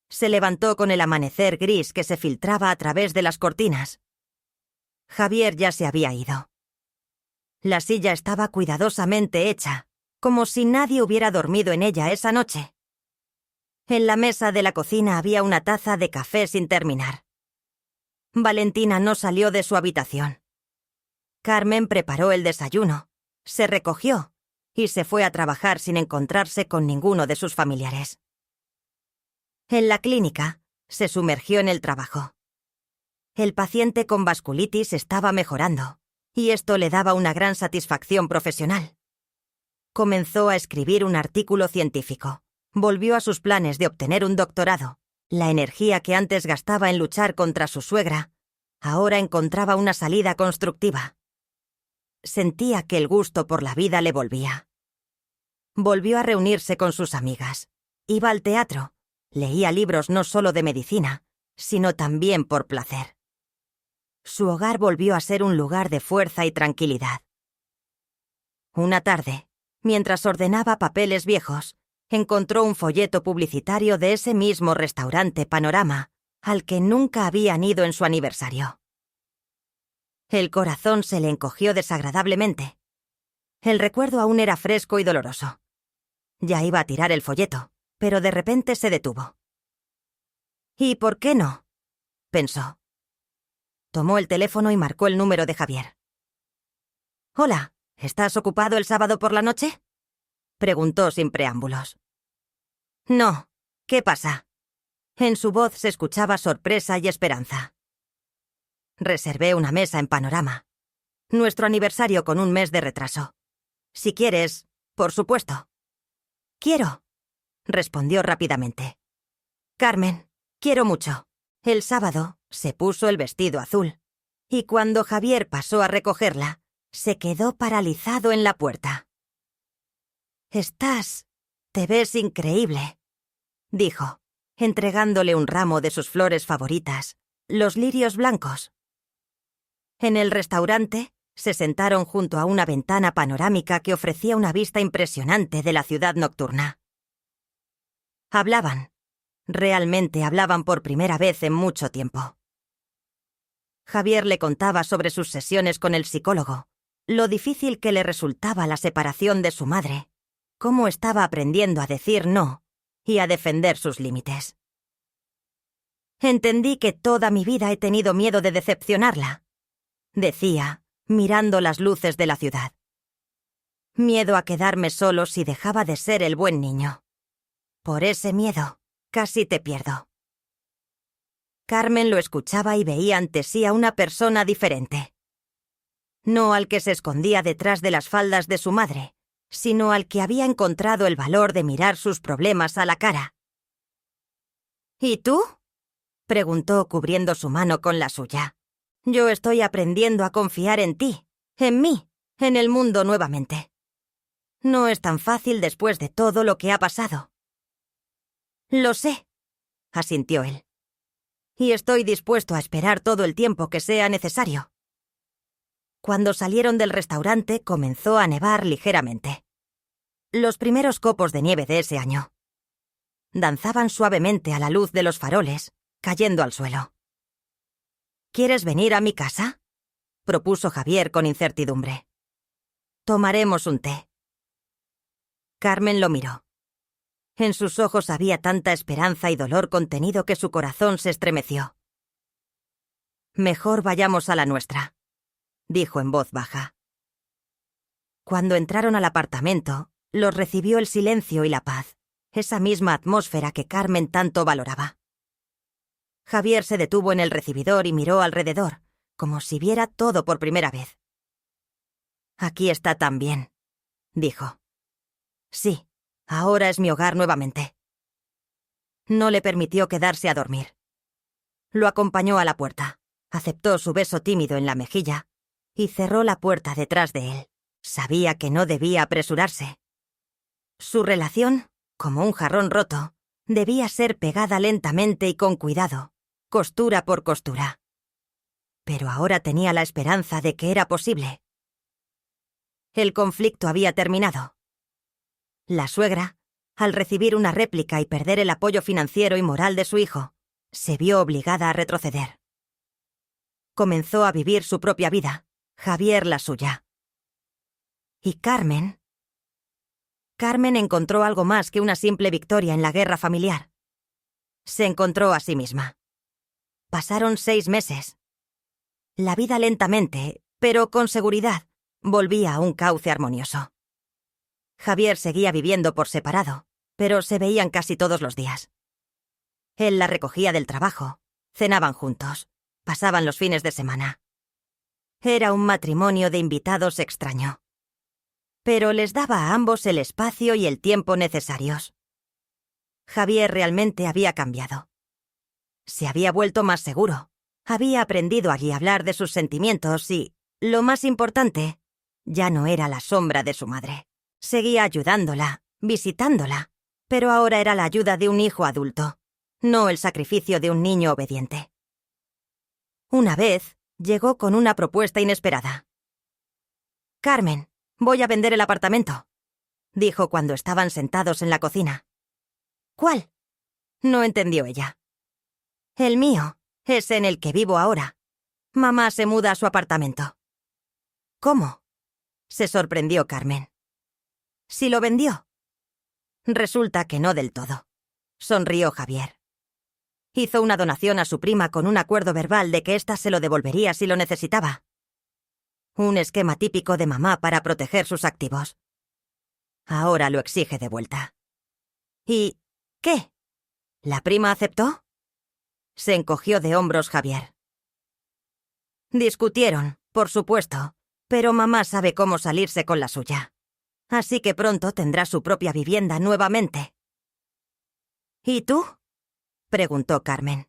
Se levantó con el amanecer gris que se filtraba a través de las cortinas. Javier ya se había ido. La silla estaba cuidadosamente hecha, como si nadie hubiera dormido en ella esa noche. En la mesa de la cocina había una taza de café sin terminar. Valentina no salió de su habitación. Carmen preparó el desayuno, se recogió y se fue a trabajar sin encontrarse con ninguno de sus familiares. En la clínica, se sumergió en el trabajo. El paciente con vasculitis estaba mejorando, y esto le daba una gran satisfacción profesional. Comenzó a escribir un artículo científico, volvió a sus planes de obtener un doctorado. La energía que antes gastaba en luchar contra su suegra, ahora encontraba una salida constructiva. Sentía que el gusto por la vida le volvía. Volvió a reunirse con sus amigas, iba al teatro, leía libros no solo de medicina, sino también por placer. Su hogar volvió a ser un lugar de fuerza y tranquilidad. Una tarde, mientras ordenaba papeles viejos, encontró un folleto publicitario de ese mismo restaurante Panorama, al que nunca habían ido en su aniversario. El corazón se le encogió desagradablemente. El recuerdo aún era fresco y doloroso. Ya iba a tirar el folleto, pero de repente se detuvo. «¿Y por qué no?», pensó. Tomó el teléfono y marcó el número de Javier. «Hola, ¿estás ocupado el sábado por la noche?», Preguntó sin preámbulos. No, ¿qué pasa? En su voz se escuchaba sorpresa y esperanza. Reservé una mesa en Panorama. Nuestro aniversario con un mes de retraso. Si quieres, por supuesto. Quiero, respondió rápidamente. Carmen, quiero mucho. El sábado se puso el vestido azul, y cuando Javier pasó a recogerla, se quedó paralizado en la puerta. Te ves increíble, dijo, entregándole un ramo de sus flores favoritas, los lirios blancos. En el restaurante, se sentaron junto a una ventana panorámica que ofrecía una vista impresionante de la ciudad nocturna. Hablaban. Realmente hablaban por primera vez en mucho tiempo. Javier le contaba sobre sus sesiones con el psicólogo, lo difícil que le resultaba la separación de su madre, cómo estaba aprendiendo a decir no y a defender sus límites. Entendí que toda mi vida he tenido miedo de decepcionarla, decía, mirando las luces de la ciudad. Miedo a quedarme solo si dejaba de ser el buen niño. Por ese miedo, casi te pierdo. Carmen lo escuchaba y veía ante sí a una persona diferente. No al que se escondía detrás de las faldas de su madre, sino al que había encontrado el valor de mirar sus problemas a la cara. ¿Y tú?, preguntó cubriendo su mano con la suya. Yo estoy aprendiendo a confiar en ti, en mí, en el mundo nuevamente. No es tan fácil después de todo lo que ha pasado. Lo sé, asintió él. Y estoy dispuesto a esperar todo el tiempo que sea necesario. Cuando salieron del restaurante comenzó a nevar ligeramente. Los primeros copos de nieve de ese año. Danzaban suavemente a la luz de los faroles, cayendo al suelo. ¿Quieres venir a mi casa?, propuso Javier con incertidumbre. Tomaremos un té. Carmen lo miró. En sus ojos había tanta esperanza y dolor contenido que su corazón se estremeció. Mejor vayamos a la nuestra, dijo en voz baja. Cuando entraron al apartamento, los recibió el silencio y la paz, esa misma atmósfera que Carmen tanto valoraba. Javier se detuvo en el recibidor y miró alrededor, como si viera todo por primera vez. Aquí está tan bien, dijo. Sí, ahora es mi hogar nuevamente. No le permitió quedarse a dormir. Lo acompañó a la puerta, aceptó su beso tímido en la mejilla y cerró la puerta detrás de él. Sabía que no debía apresurarse. Su relación, como un jarrón roto, debía ser pegada lentamente y con cuidado, costura por costura. Pero ahora tenía la esperanza de que era posible. El conflicto había terminado. La suegra, al recibir una réplica y perder el apoyo financiero y moral de su hijo, se vio obligada a retroceder. Comenzó a vivir su propia vida, Javier la suya. ¿Y Carmen? Carmen encontró algo más que una simple victoria en la guerra familiar. Se encontró a sí misma. Pasaron 6 meses. La vida lentamente, pero con seguridad, volvía a un cauce armonioso. Javier seguía viviendo por separado, pero se veían casi todos los días. Él la recogía del trabajo, cenaban juntos, pasaban los fines de semana. Era un matrimonio de invitados extraño. Pero les daba a ambos el espacio y el tiempo necesarios. Javier realmente había cambiado. Se había vuelto más seguro, había aprendido a hablar de sus sentimientos y, lo más importante, ya no era la sombra de su madre. Seguía ayudándola, visitándola, pero ahora era la ayuda de un hijo adulto, no el sacrificio de un niño obediente. Una vez, llegó con una propuesta inesperada. «Carmen, voy a vender el apartamento», dijo cuando estaban sentados en la cocina. «¿Cuál?», no entendió ella. «El mío, ese en el que vivo ahora. Mamá se muda a su apartamento». «¿Cómo?», se sorprendió Carmen. «¿Si lo vendió?» Resulta que no del todo, sonrió Javier. Hizo una donación a su prima con un acuerdo verbal de que ésta se lo devolvería si lo necesitaba. Un esquema típico de mamá para proteger sus activos. Ahora lo exige de vuelta. ¿Y qué? ¿La prima aceptó? Se encogió de hombros Javier. Discutieron, por supuesto, pero mamá sabe cómo salirse con la suya. Así que pronto tendrá su propia vivienda nuevamente. ¿Y tú? Preguntó Carmen.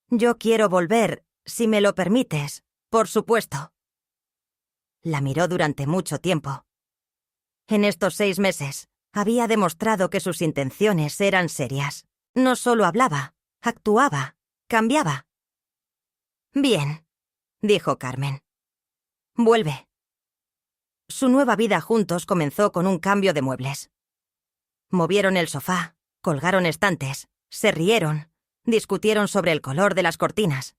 Yo quiero volver, si me lo permites, por supuesto. La miró durante mucho tiempo. En estos 6 meses, había demostrado que sus intenciones eran serias. No solo hablaba, actuaba, cambiaba. Bien, dijo Carmen. Vuelve. Su nueva vida juntos comenzó con un cambio de muebles. Movieron el sofá, colgaron estantes, se rieron, discutieron sobre el color de las cortinas.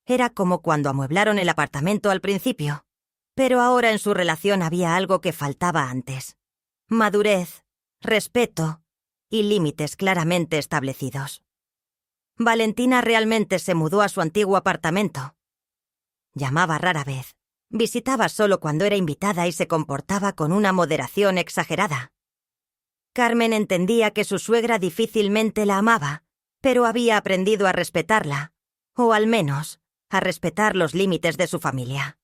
Era como cuando amueblaron el apartamento al principio, pero ahora en su relación había algo que faltaba antes. Madurez, respeto y límites claramente establecidos. Valentina realmente se mudó a su antiguo apartamento. Llamaba rara vez, visitaba solo cuando era invitada y se comportaba con una moderación exagerada. Carmen entendía que su suegra difícilmente la amaba, pero había aprendido a respetarla, o al menos, a respetar los límites de su familia.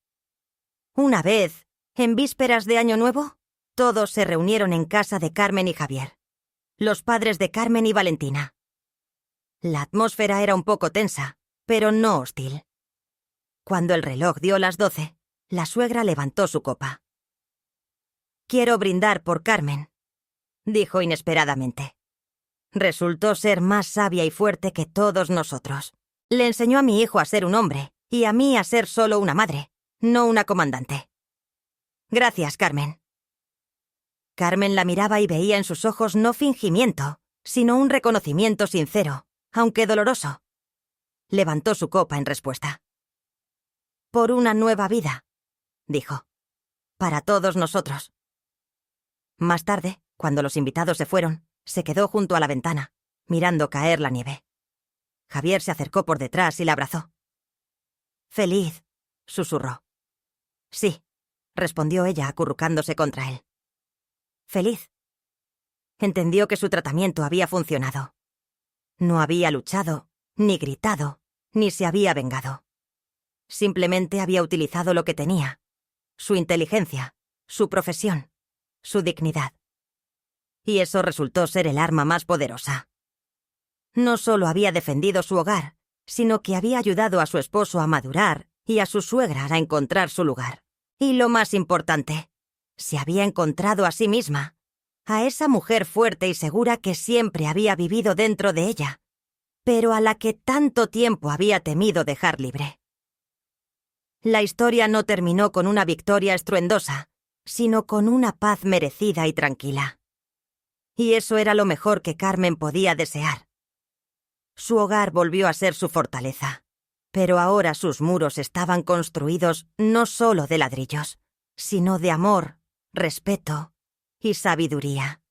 Una vez, en vísperas de Año Nuevo, todos se reunieron en casa de Carmen y Javier, los padres de Carmen y Valentina. La atmósfera era un poco tensa, pero no hostil. Cuando el reloj dio las 12, la suegra levantó su copa. «Quiero brindar por Carmen», dijo inesperadamente. Resultó ser más sabia y fuerte que todos nosotros. Le enseñó a mi hijo a ser un hombre y a mí a ser solo una madre, no una comandante. Gracias, Carmen. Carmen la miraba y veía en sus ojos no fingimiento, sino un reconocimiento sincero, aunque doloroso. Levantó su copa en respuesta. Por una nueva vida, dijo. Para todos nosotros. Más tarde, cuando los invitados se fueron, se quedó junto a la ventana, mirando caer la nieve. Javier se acercó por detrás y la abrazó. «Feliz», susurró. «Sí», respondió ella acurrucándose contra él. «Feliz». Entendió que su tratamiento había funcionado. No había luchado, ni gritado, ni se había vengado. Simplemente había utilizado lo que tenía, su inteligencia, su profesión, su dignidad. Y eso resultó ser el arma más poderosa. No solo había defendido su hogar, sino que había ayudado a su esposo a madurar y a su suegra a encontrar su lugar. Y lo más importante, se había encontrado a sí misma, a esa mujer fuerte y segura que siempre había vivido dentro de ella, pero a la que tanto tiempo había temido dejar libre. La historia no terminó con una victoria estruendosa, sino con una paz merecida y tranquila. Y eso era lo mejor que Carmen podía desear. Su hogar volvió a ser su fortaleza, pero ahora sus muros estaban construidos no solo de ladrillos, sino de amor, respeto y sabiduría.